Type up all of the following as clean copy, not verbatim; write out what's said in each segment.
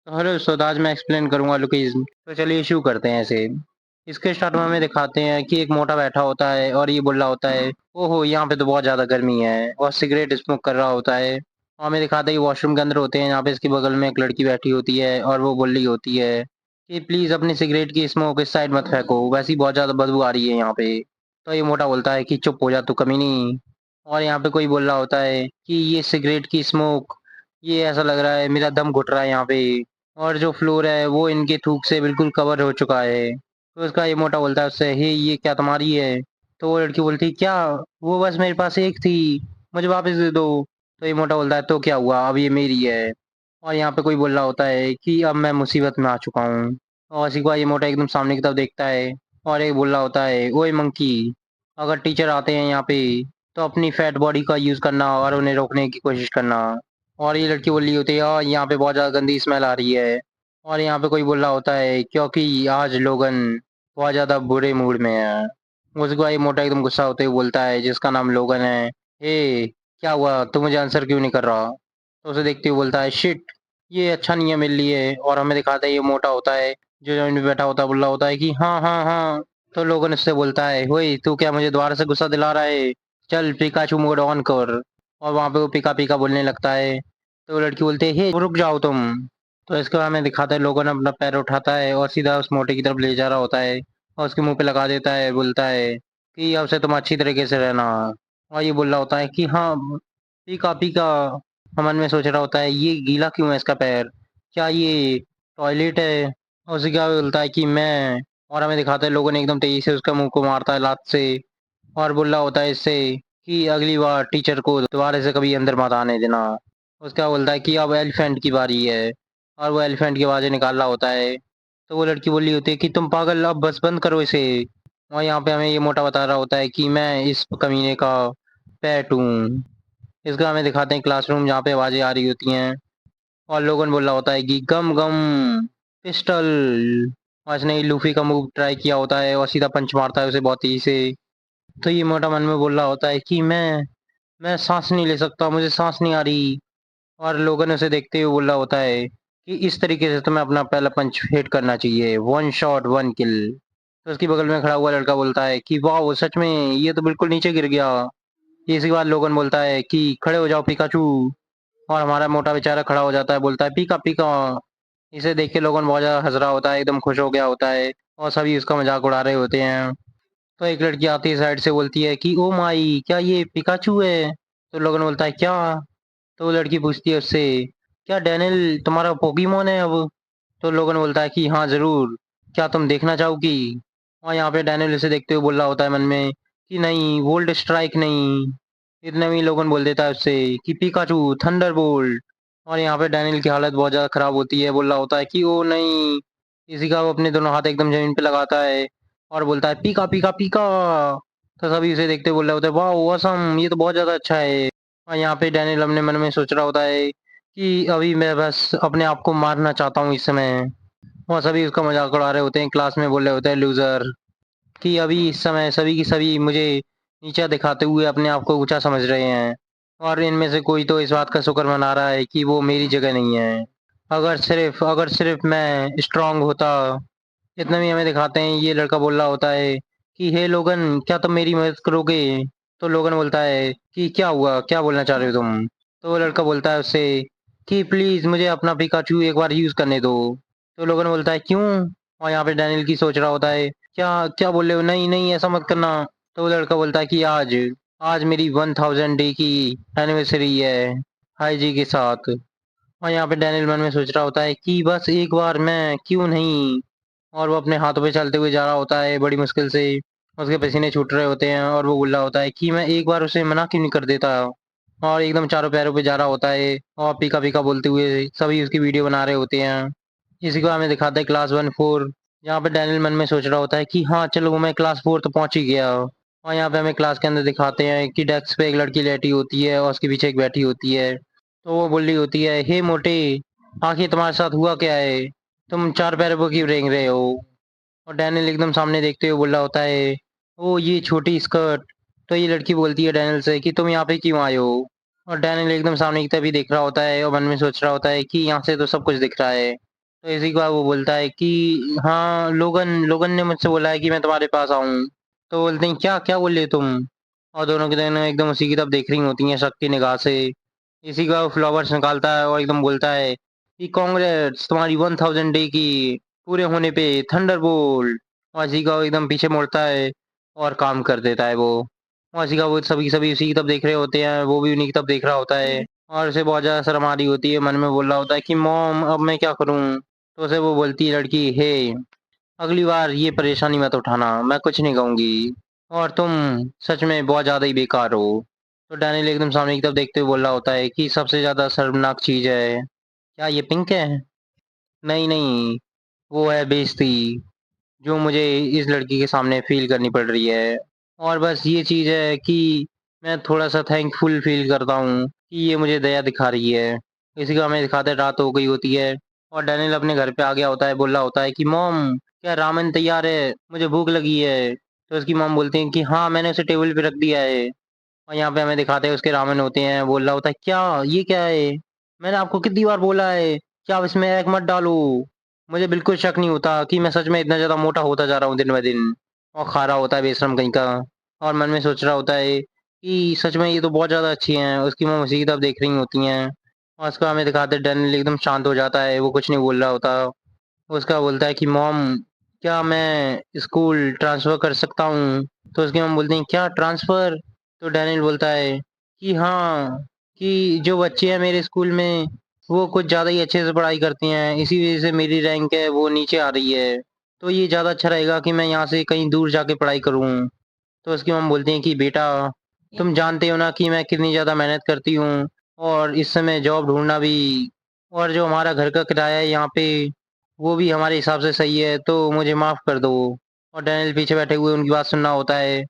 Hello सो आज मैं explain करूंगा लोकेशन। तो चलिए शुरू करते हैं ऐसे। इसके स्टार्ट में हमें दिखाते हैं कि एक मोटा बैठा होता है और ये बोल रहा होता है, ओहो यहाँ पे तो बहुत ज्यादा गर्मी है, और सिगरेट स्मोक कर रहा होता है। और हमें दिखाते हैं वॉशरूम के अंदर होते हैं, यहाँ पे इसके बगल में एक लड़की बैठी होती है और वो बोल रही होती है कि प्लीज अपनी सिगरेट की स्मोक इस साइड मत फेंको, वैसे ही बहुत ज्यादा बदबू आ रही है यहाँ पे। तो ये मोटा बोलता है कि चुप हो जा तू कमीनी। और यहाँ पे कोई बोल रहा होता है कि ये सिगरेट की स्मोक, ये ऐसा लग रहा है मेरा दम घुट रहा है यहाँ पे, और जो फ्लोर है वो इनके थूक से बिल्कुल कवर हो चुका है। तो उसका ये मोटा बोलता है उससे, हे ये क्या तुम्हारी है? तो वो लड़की बोलती क्या, वो बस मेरे पास एक थी, मुझे वापस दे दो। तो ये मोटा बोलता है तो क्या हुआ, अब ये मेरी है। और यहाँ पे कोई बोल रहा होता है कि अब मैं मुसीबत में आ चुका हूँ। और इसी के बाद ये मोटा एकदम सामने की तरफ देखता है और एक बोल रहा होता है, ओए मंकी, अगर टीचर आते हैं यहाँ पे तो अपनी फैट बॉडी का यूज करना और उन्हें रोकने की कोशिश करना। और ये लड़की बोल रही होती है, यार यहाँ पे बहुत ज्यादा गंदी स्मेल आ रही है। और यहाँ पे कोई बोल रहा होता है क्योंकि आज लोगन बहुत ज्यादा बुरे मूड में है। उसके बाद ये मोटा एकदम गुस्सा होते हुए बोलता है, जिसका नाम लोगन है, हे क्या हुआ, तू मुझे आंसर क्यों नहीं कर रहा? तो उसे देखते हुए बोलता है, शिट, ये अच्छा नहीं है मेरे लिए। और हमें दिखाता है ये मोटा होता है, जो जमीन पे बैठा होता है, बोल रहा होता है कि हाँ हाँ हाँ। तो लोगन उससे बोलता है, ओए तू क्या मुझे दोबारा से गुस्सा दिला रहा है, चल पिकाचू मोड ऑन कर। और वहां पे वो पिका पिका बोलने लगता है। तो वो लड़की बोलती है, हे रुक जाओ तुम। तो इसके बाद हमें दिखाता है लोगों ने अपना पैर उठाता है और सीधा उस मोटे की तरफ ले जा रहा होता है, और उसके मुंह पे लगा देता है, बोलता है कि अब से तुम अच्छी तरीके से रहना। और ये बोल रहा होता है कि हाँ पीका पीका। मन में सोच रहा होता है ये गीला क्यों है इसका पैर, क्या ये टॉयलेट है? और उसे क्या बोलता है कि मैं। और हमें दिखाता है लोगों ने एकदम तेजी से उसका मुंह को मारता है लात से, और बोल रहा होता है इससे कि अगली बार टीचर को दोबारा से कभी अंदर मत आने देना। उसका बोलता है कि अब एलिफेंट की बारी है, और वो एलिफेंट की आवाजें निकाल रहा होता है। तो वो लड़की बोली होती है कि तुम पागल, अब बस बंद करो इसे। और यहाँ पे हमें ये मोटा बता रहा होता है कि मैं इस कमीने का पेट हूँ। इसका हमें दिखाते हैं क्लासरूम जहाँ पे आवाजें आ रही होती हैं, और लोगन बोल रहा होता है कि गम गम पिस्टल। और इसने लूफी का मूव ट्राई किया होता है और सीधा पंच मारता है उसे बहुत तेजी से। तो ये मोटा मन में बोल रहा होता है कि मैं सांस नहीं ले सकता, मुझे सांस नहीं आ रही। और लोगन उसे देखते हुए बोल रहा होता है कि इस तरीके से तुम्हें अपना पहला पंच हिट करना चाहिए, वन शॉट वन किल। तो उसकी बगल में खड़ा हुआ लड़का बोलता है कि वाह वो सच में, ये तो बिल्कुल नीचे गिर गया। इसी बार लोगन बोलता है कि खड़े हो जाओ पिकाचू। और हमारा मोटा बेचारा खड़ा हो जाता है, बोलता है पीका पीका। इसे देख के लोगन बहुत ज्यादा हंस रहा होता है, एकदम खुश हो गया होता है, और सभी उसका मजाक उड़ा रहे होते हैं। तो एक लड़की आती है साइड से, बोलती है कि ओ माई क्या ये पिकाचू है? तो लोगन बोलता है क्या? तो वो लड़की पूछती है उससे, क्या डैनियल तुम्हारा पोकीमोन है अब? तो लोगन बोलता है कि हाँ जरूर, क्या तुम देखना चाहोगी? और यहाँ पे डैनियल उसे देखते हुए बोल रहा होता है मन में कि नहीं, वोल्ट स्ट्राइक नहीं। इतने में लोगन बोल देता है उससे कि पिकाचू थंडर बोल्ट। और यहाँ पे डैनियल की हालत बहुत ज्यादा खराब होती है, बोल रहा होता है कि ओ नहीं। इसी का वो अपने दोनों हाथ एकदम जमीन पे लगाता है और बोलता है पीका पीका पीका। तो सभी उसे देखते बोल रहे होते हैं, वाह ऑसम, ये तो बहुत ज्यादा अच्छा है। और यहाँ पे डैनियल अपने मन में सोच रहा होता है कि अभी मैं बस अपने आप को मारना चाहता हूँ इस समय। और सभी उसका मजाक उड़ा रहे होते हैं, क्लास में बोल रहे होते हैं लूजर, कि अभी इस समय सभी की सभी मुझे नीचा दिखाते हुए अपने आप को ऊंचा समझ रहे हैं। और इनमें से कोई तो इस बात का शुक्र मना रहा है कि वो मेरी जगह नहीं है। अगर सिर्फ मैं स्ट्रांग होता। इतना भी हमें दिखाते हैं, ये लड़का बोल रहा होता है कि हे लोगन, क्या तुम मेरी मदद करोगे? तो लोगन बोलता है कि क्या हुआ, क्या बोलना चाह रहे हो तुम? तो वो लड़का बोलता है उससे कि प्लीज मुझे अपना पिकाचू एक बार यूज करने दो। तो लोगन बोलता है क्यों? और यहाँ पे डैनियल की सोच रहा होता है, क्या क्या बोल रहे हो, नहीं नहीं ऐसा मत करना। तो वो लड़का बोलता है कि आज आज मेरी 1000 डे की एनिवर्सरी है, हाई जी के साथ। और यहाँ पे डैनियल मन में सोच रहा होता है कि बस एक बार मैं क्यों नहीं। और वो अपने हाथों पे चलते हुए जा रहा होता है बड़ी मुश्किल से, उसके पसीने छूट रहे होते हैं, और वो बोल रहा होता है कि मैं एक बार उसे मना क्यों नहीं कर देता। और एकदम चारों पैरों पे जा रहा होता है और पीका पीका बोलते हुए सभी उसकी वीडियो बना रहे होते हैं। इसी को हमें दिखाता है क्लास 1-4, जहाँ पे डैनियल मन में सोच रहा होता है कि हाँ चलो मैं क्लास 4 तो पहुंच ही गया। और यहाँ पे हमें क्लास के अंदर दिखाते हैं कि डेस्क पे एक लड़की लेटी होती है और उसके पीछे एक बैठी होती है। तो वो बोल रही होती है, हे मोटे, आखिर तुम्हारे साथ हुआ क्या है, तुम चार पैरों पर क्यों रेंग रहे हो? और डैनियल एकदम सामने देखते हुए बोल रहा होता है, ओ ये छोटी स्कर्ट। तो ये लड़की बोलती है डैनियल से कि तुम यहाँ पे क्यों आए हो? और डैनियल एकदम सामने की तरफ ही देख रहा होता है और मन में सोच रहा होता है कि यहाँ से तो सब कुछ दिख रहा है। तो इसी के बाद वो बोलता है कि हाँ, लोगन लोगन ने मुझसे बोला है कि मैं तुम्हारे पास आऊँ। तो बोलते हैं क्या क्या बोले तुम? और दोनों की दोनों एकदम उसी की तरफ देख रही होती हैं शक की निगाह से। इसी का वो फ्लावर्स निकालता है और एकदम बोलता है कि कांग्रेट्स तुम्हारी 1000 डे की पूरे होने पे, थंडरबोल्ट। और इसी का वो एकदम पीछे मुड़ता है और काम कर देता है वो। और इसी का वो सभी सभी उसी की तरफ देख रहे होते हैं, वो भी उन्हीं की तरफ देख रहा होता है। और उसे बहुत ज़्यादा शर्म आ रही होती है, मन में बोल रहा होता है कि मॉम अब मैं क्या करूँ? तो उसे वो बोलती है लड़की, हे, अगली बार ये परेशानी मत उठाना, मैं कुछ नहीं कहूँगी। और तुम सच में बहुत ज़्यादा ही बेकार हो। तो डैनियल एकदम सामने की तरफ देखते हुए बोल रहा होता है कि सबसे ज़्यादा शर्मनाक चीज़ है, क्या ये पिंक है? नहीं नहीं, वो है बेइज्जती जो मुझे इस लड़की के सामने फील करनी पड़ रही है। और बस ये चीज़ है कि मैं थोड़ा-सा थैंकफुल फील करता हूँ कि ये मुझे दया दिखा रही है। इसी का हमें दिखाते हैं रात हो गई होती है और डैनियल अपने घर पे आ गया होता है, बोल रहा होता है कि मॉम क्या रामेन तैयार है? मुझे भूख लगी है। तो उसकी मॉम बोलती हैं कि हाँ, मैंने उसे टेबल पे रख दिया है। और यहाँ पे हमें दिखाते हैं उसके रामेन होते हैं, बोल रहा होता है क्या? ये क्या है? मैंने आपको कितनी बार बोला है कि आप इसमें एग मत डालो। मुझे बिल्कुल शक नहीं होता कि मैं सच में इतना ज़्यादा मोटा होता जा रहा हूँ दिन ब दिन। और खा रहा होता है बेशरम कहीं का। और मन में सोच रहा होता है कि सच में ये तो बहुत ज़्यादा अच्छी हैं। उसकी मॉम उसी की तरफ देख रही होती हैं। और उसको हमें दिखाते हैं डैनियल एकदम शांत हो जाता है, वो कुछ नहीं बोल रहा होता। उसका बोलता है कि मॉम क्या मैं स्कूल ट्रांसफ़र कर सकता हूँ? तो उसकी मॉम बोलती हैं क्या ट्रांसफ़र? तो डैनियल बोलता है कि हाँ, कि जो बच्चे हैं मेरे स्कूल में वो कुछ ज़्यादा ही अच्छे से पढ़ाई करती हैं, इसी वज़ह से मेरी रैंक है वो नीचे आ रही है। तो ये ज़्यादा अच्छा रहेगा कि मैं यहाँ से कहीं दूर जाके पढ़ाई करूँ। तो उसकी मॉम बोलती हैं कि बेटा, तुम जानते हो ना कि मैं कितनी ज़्यादा मेहनत करती हूँ और इस समय जॉब ढूँढना भी, और जो हमारा घर का किराया है यहाँ पे, वो भी हमारे हिसाब से सही है, तो मुझे माफ़ कर दो। और डैनियल पीछे बैठे हुए उनकी बात सुन रहा होता है।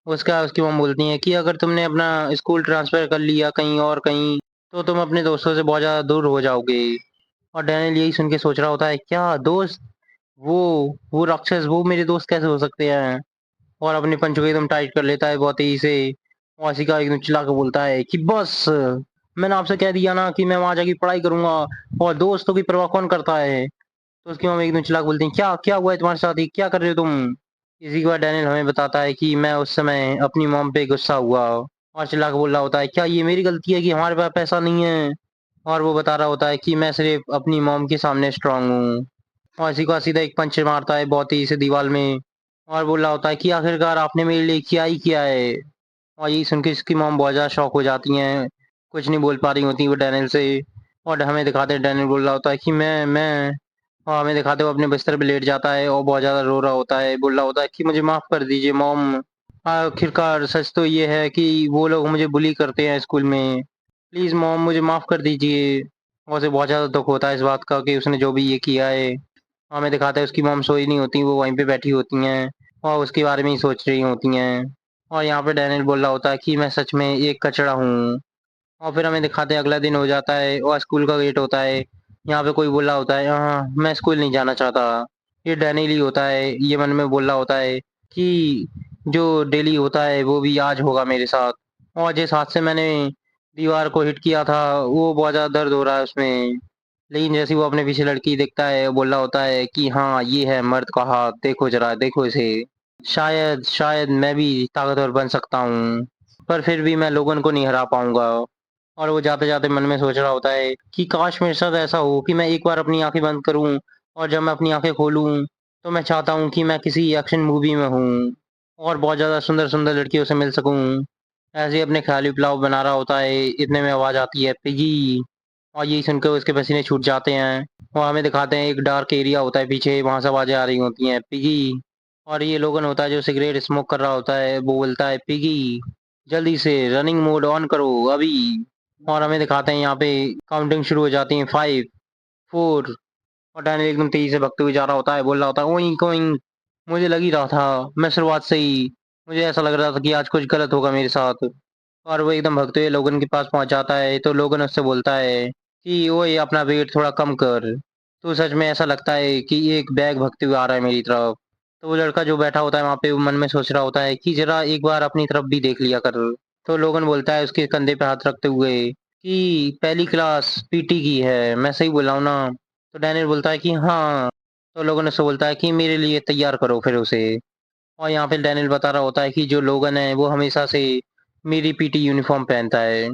उसका उसकी मॉम बोलती हैं कि अगर तुमने अपना स्कूल ट्रांसफ़र कर लिया कहीं और कहीं, तो तुम अपने दोस्तों से बहुत ज़्यादा दूर हो जाओगे। और डैनियल यही सुन के सोच रहा होता है, क्या दोस्त? वो राक्षस, वो मेरे दोस्त कैसे हो सकते हैं? और अपनी पंचों को एकदम टाइट कर लेता है बहुत तेज़ी से। और आशिका एकदम चिल्ला के बोलता है कि बस, मैंने आपसे कह दिया ना कि मैं वहाँ जाके पढ़ाई करूँगा और दोस्तों की परवाह कौन करता है? तो उसकी मम्मी एकदम चिल्ला के बोलती हैं, क्या क्या हुआ है तुम्हारे साथ? ये क्या कर रहे हो तुम? इसी के बाद डैनियल हमें बताता है कि मैं उस समय अपनी मॉम पे गुस्सा हुआ और चिल्ला के बोल रहा होता है, क्या ये मेरी गलती है कि हमारे पास पैसा नहीं है? और वो बता रहा होता है कि मैं सिर्फ अपनी मॉम के सामने स्ट्रांग हूँ। और इसी के बाद सीधा एक पंच मारता है बहुत तेज़ी से दीवार में और बोल रहा होता है कि आखिरकार आपने मेरे लिए किया ही क्या है? और यही सुन के इसकी मॉम बहुत ज़्यादा शॉक हो जाती हैं, कुछ नहीं बोल पा रही होती वो डैनियल से। और हमें दिखाते हैं डैनियल बोल रहा होता है कि मैं। और हमें दिखाते हुए अपने बिस्तर पे लेट जाता है और बहुत ज़्यादा रो रहा होता है, बोल रहा होता है कि मुझे माफ़ कर दीजिए मॉम। आखिरकार सच तो ये है कि वो लोग मुझे बुली करते हैं स्कूल में। प्लीज़ मॉम मुझे माफ़ कर दीजिए। और उसे बहुत ज़्यादा दुःख होता है इस बात का कि उसने जो भी ये किया है। हमें दिखाता है उसकी मॉम सोई नहीं होती, वो वहीं पे बैठी होती हैं और उसके बारे में ही सोच रही होती हैं। और यहाँ पे डैनियल बोल रहा होता है कि मैं सच में एक कचरा हूँ। और फिर हमें दिखाते हैं अगला दिन हो जाता है और स्कूल का गेट होता है। यहाँ पे कोई बोल रहा होता है, हाँ, मैं स्कूल नहीं जाना चाहता। ये डैनियल ही होता है, ये मन में बोल रहा होता है कि जो डेली होता है वो भी आज होगा मेरे साथ। और जिस हाथ से मैंने दीवार को हिट किया था वो बहुत ज़्यादा दर्द हो रहा है उसमें। लेकिन जैसे ही वो अपने पीछे लड़की देखता है, बोल रहा होता है कि हाँ, ये है मर्द का हाथ, देखो ज़रा, देखो इसे। शायद शायद मैं भी ताकतवर बन सकता हूँ, पर फिर भी मैं लोगन को नहीं हरा पाऊँगा। और वो जाते-जाते मन में सोच रहा होता है कि काश मेरे साथ ऐसा हो कि मैं एक बार अपनी आँखें बंद करूँ और जब मैं अपनी आँखें खोलूँ, तो मैं चाहता हूँ कि मैं किसी एक्शन मूवी में हूँ और बहुत ज़्यादा सुंदर-सुंदर लड़कियों से मिल सकूँ। ऐसे ही अपने ख़्याली पुलाव बना रहा होता है, इतने में आवाज़ आती है, पिगी। और यही सुनकर उसके पसीने छूट जाते हैं और हमें दिखाते हैं एक डार्क एरिया होता है पीछे, वहाँ से आवाज़ें आ रही होती हैं, पिगी। और ये लोगन होता है जो सिगरेट स्मोक कर रहा होता है, वो बोलता है, पिगी जल्दी से रनिंग मोड ऑन करो अभी। और हमें दिखाते हैं यहाँ पे काउंटिंग शुरू हो जाती है, 5, 4। और डैनियल एकदम तेजी से भागते हुए जा रहा होता है, बोल रहा होता है, ओइंक ओइंक। मुझे लग ही रहा था, मैं शुरुआत से ही, मुझे ऐसा लग रहा था कि आज कुछ गलत होगा मेरे साथ। और वो एकदम भागते हुए लोगन के पास पहुंच जाता है, तो लोगन उससे बोलता है कि ओए अपना वेट थोड़ा कम कर। तो सच में ऐसा लगता है कि एक बैग भागते हुए आ रहा है मेरी तरफ। तो वो लड़का जो बैठा होता है वहाँ पे, वो मन में सोच रहा होता है कि जरा एक बार अपनी तरफ भी देख लिया कर। तो लोगन बोलता है उसके कंधे पे हाथ रखते हुए कि पहली क्लास पीटी की है, मैं सही बोला हूँ ना? तो डैनियल बोलता है कि हाँ। तो लोगन उससे बोलता है कि मेरे लिए तैयार करो फिर उसे। और यहाँ पे डैनियल बता रहा होता है कि जो लोगन है वो हमेशा से मेरी पीटी यूनिफॉर्म पहनता है।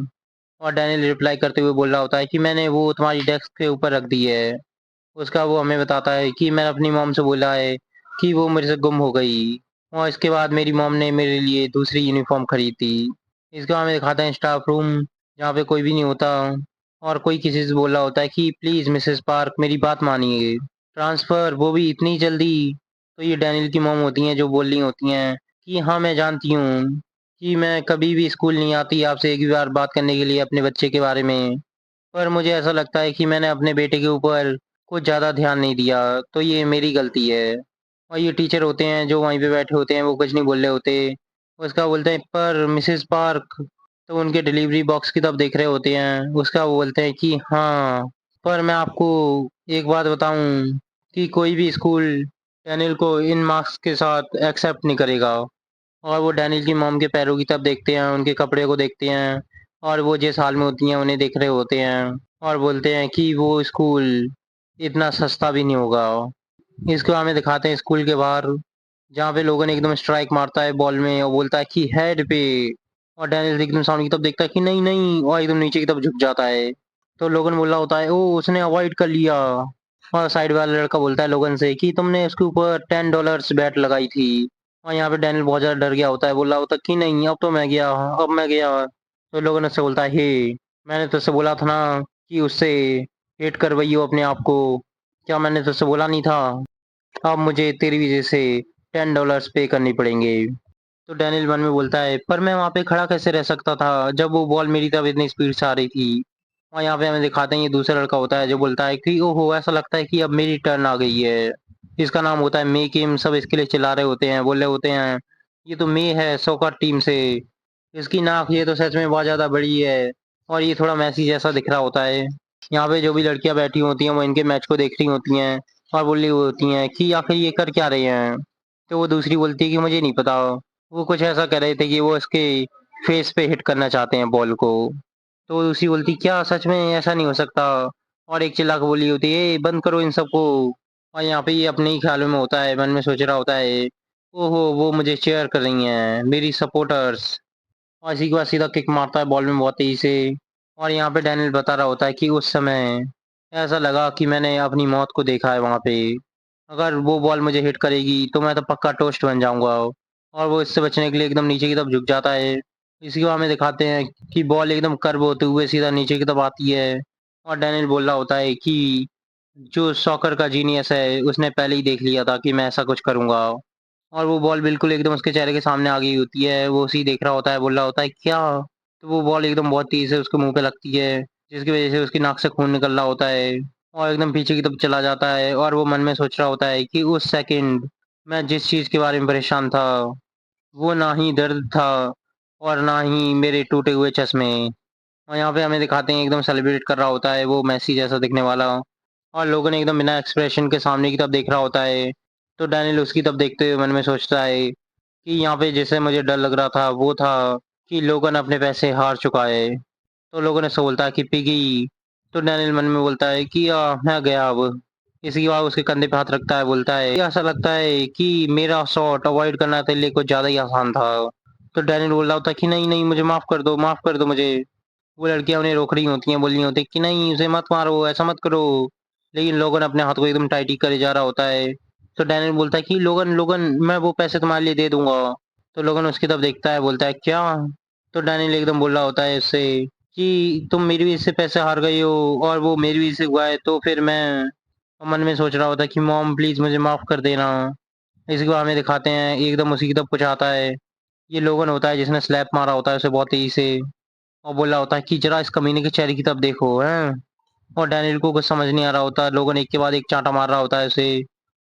और डैनियल रिप्लाई करते हुए बोल रहा होता है कि मैंने वो तुम्हारी डेस्क के ऊपर रख दी है। उसका वो हमें बताता है कि मैंने अपनी मॉम से बोला है कि वो मेरे से गुम हो गई। और इसके बाद मेरी मॉम ने मेरे लिए दूसरी यूनिफॉर्म खरीदी। इसके बाद हमें दिखाते हैं स्टाफ रूम, जहाँ पे कोई भी नहीं होता। और कोई किसी से बोल रहा होता है कि प्लीज मिसेस पार्क मेरी बात मानिए। ट्रांसफर, वो भी इतनी जल्दी। तो ये डैनियल की मॉम होती हैं जो बोल रही होती हैं कि हाँ मैं जानती हूँ कि मैं कभी भी स्कूल नहीं आती आपसे एक भी बार बात करने के लिए अपने बच्चे के बारे में। पर मुझे ऐसा लगता है कि मैंने अपने बेटे के ऊपर कुछ ज़्यादा ध्यान नहीं दिया, तो ये मेरी गलती है। और ये टीचर होते हैं जो वहीं पे बैठे होते हैं, वो कुछ नहीं बोल रहे होते। उसका बोलते हैं पर मिसेस पार्क, तो उनके डिलीवरी बॉक्स की तरफ देख रहे होते हैं। उसका वो बोलते हैं कि हाँ, पर मैं आपको एक बात बताऊं कि कोई भी स्कूल डैनियल को इन मार्क्स के साथ एक्सेप्ट नहीं करेगा। और वो डैनियल की मॉम के पैरों की तरफ देखते हैं, उनके कपड़े को देखते हैं। और वो जिस हाल में होती हैं उन्हें देख रहे होते हैं। और बोलते हैं कि वो स्कूल इतना सस्ता भी नहीं होगा। इसको हमें दिखाते हैं स्कूल के बाहर, जहाँ पे लोगों ने एकदम स्ट्राइक मारता है बॉल में और बोलता है कि हेड पे। और डैनियल एकदम सामने की तरफ देखता है कि नहीं नहीं, और एकदम नीचे की तरफ झुक जाता है। तो लोगन बोल रहा होता है ओ उसने अवॉइड कर लिया। और साइड वाला लड़का बोलता है लोगन से कि तुमने उसके ऊपर $10 बैट लगाई थी। और यहाँ पे डैनियल बहुत ज्यादा डर गया होता है, बोल रहा होता है कि नहीं अब तो मैं गया, अब मैं गया। तो लोगन उससे बोलता है हे, मैंने तुझसे बोला था ना कि उससे हेट करवाइयो अपने आप को। क्या मैंने तुझसे बोला नहीं था? अब मुझे तेरी वजह से $10 पे करने पड़ेंगे। तो डैनियल मन में बोलता है पर मैं वहां पे खड़ा कैसे रह सकता था जब वो बॉल मेरी तरफ इतनी स्पीड से आ रही थी। और यहाँ पे हमें दिखाते हैं ये दूसरा लड़का होता है जो बोलता है कि ओहो ऐसा लगता है कि अब मेरी टर्न आ गई है। इसका नाम होता है मे किम। सब इसके लिए चिल्ला रहे होते हैं, बोल रहे होते हैं ये तो मे है सॉकर टीम से। इसकी नाक ये तो सच में बहुत ज्यादा बड़ी है। और ये थोड़ा मैसी जैसा दिख रहा होता है। यहाँ पे जो भी लड़कियां बैठी होती हैं वो इनके मैच को देख रही होती हैं। और बोल रही होती हैं कि आखिर ये कर क्या रहे हैं। तो वो दूसरी बोलती है कि मुझे नहीं पता। वो कुछ ऐसा कह रहे थे कि वो इसके फेस पे हिट करना चाहते हैं बॉल को। तो दूसरी बोलती क्या सच में ऐसा नहीं हो सकता। और एक चिल्ला के बोली होती है बंद करो इन सबको। और यहाँ पे ये अपने ही ख्यालों में होता है, मन में सोच रहा होता है ओहो वो मुझे चेयर कर रही हैं मेरी सपोर्टर्स। और इसी के बाद सीधा किक मारता है बॉल में बहुत तेजी से। और यहाँ पे डैनियल बता रहा होता है कि उस समय ऐसा लगा कि मैंने अपनी मौत को देखा है वहां पे। अगर वो बॉल मुझे हिट करेगी तो मैं तो पक्का टोस्ट बन जाऊंगा। और वो इससे बचने के लिए एकदम नीचे की तरफ झुक जाता है। इसी को हमें दिखाते हैं कि बॉल एकदम कर्व होते हुए सीधा नीचे की तरफ आती है। और डैनियल बोल रहा होता है कि जो सॉकर का जीनियस है उसने पहले ही देख लिया था कि मैं ऐसा कुछ करूंगा। और वो बॉल बिल्कुल एकदम उसके चेहरे के सामने आ गई होती है, वो उसी देख रहा होता है, बोल रहा होता है क्या। तो वो बॉल एकदम बहुत तेज से उसके मुंह पे लगती है, जिसकी वजह से उसकी नाक से खून निकल रहा होता है। और एकदम पीछे की तरफ चला जाता है और वो मन में सोच रहा होता है कि उस सेकंड मैं जिस चीज के बारे में परेशान था वो ना ही दर्द था और ना ही मेरे टूटे हुए चश्मे। और यहाँ पे हमें दिखाते हैं एकदम सेलिब्रेट कर रहा होता है वो मैसी जैसा दिखने वाला। और लोगों ने एकदम बिना एक्सप्रेशन के सामने की तरफ देख रहा होता है। तो डैनियल उसकी तरफ देखते हुए मन में सोचता है कि यहाँ पे जैसे मुझे डर लग रहा था वो था कि लोगन अपने पैसे हार चुका है। तो लोगों ने उससे बोलता है कि पिगी। तो डैनियल मन में बोलता है कि मैं गया अब। इसी के बाद उसके कंधे पे हाथ रखता है, बोलता है "ये ऐसा लगता है कि मेरा शॉट अवॉइड करना तेरे लिए कुछ ज्यादा ही आसान था"। तो डैनियल बोल रहा होता है कि नहीं नहीं मुझे माफ कर दो, माफ कर दो मुझे। वो लड़कियां उन्हें रोक रही होती हैं, बोल रही होती हैं कि नहीं उसे मत मारो, ऐसा मत करो। लेकिन लोगन अपने हाथ को एकदम टाइटी करे जा रहा होता है। तो डैनियल बोलता है कि लोगन लोगन मैं वो पैसे तुम्हारे लिए दे दूंगा। तो लोगन उसकी तरफ देखता है, बोलता है क्या। तो डैनियल एकदम बोल रहा होता है उससे कि तुम मेरी वजह से पैसे हार गई हो और वो मेरी वजह से हुआ है, तो फिर मैं मन में सोच रहा होता है कि मॉम प्लीज मुझे माफ कर देना। इसी को हमें दिखाते हैं एकदम उसी की तरफ कुछ आता है। ये लोगन होता है जिसने स्लैप मारा होता है उसे बहुत तेजी से। और बोला होता है कि जरा इस कमीने के चेहरे की तरफ देखो हैं। और डैनियल को कुछ समझ नहीं आ रहा होता, लोगों ने एक के बाद एक चांटा मार रहा होता है उसे।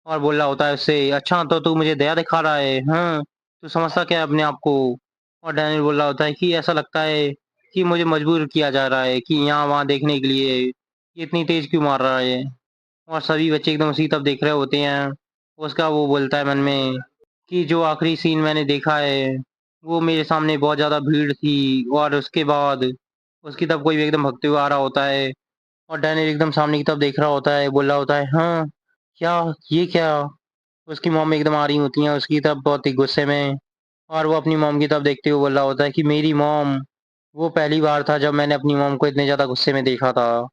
और बोल रहा होता है उससे अच्छा तो तू मुझे दया दिखा रहा है हाँ, तू समझता क्या है अपने आप को। और डैनियल बोल रहा होता है कि ऐसा लगता है कि मुझे मजबूर किया जा रहा है कि यहाँ वहाँ देखने के लिए ये इतनी तेज क्यों मार रहा है। और सभी बच्चे एकदम उसी तरफ देख रहे होते हैं। उसका वो बोलता है मन में कि जो आखिरी सीन मैंने देखा है वो मेरे सामने बहुत ज्यादा भीड़ थी और उसके बाद उसकी तरफ कोई भी एकदम भगते हुए आ रहा होता है। और डैनियल एकदम सामने की तरफ देख रहा होता है, बोल रहा होता है, हाँ, क्या, ये क्या? उसकी मॉम एकदम आ रही होती हैं उसकी तरफ बहुत ही गुस्से में, और वो अपनी मॉम की तरफ देखते हुए बोल रहा होता है कि मेरी मॉम, वो पहली बार था जब मैंने अपनी मॉम को इतने ज़्यादा गुस्से में देखा था।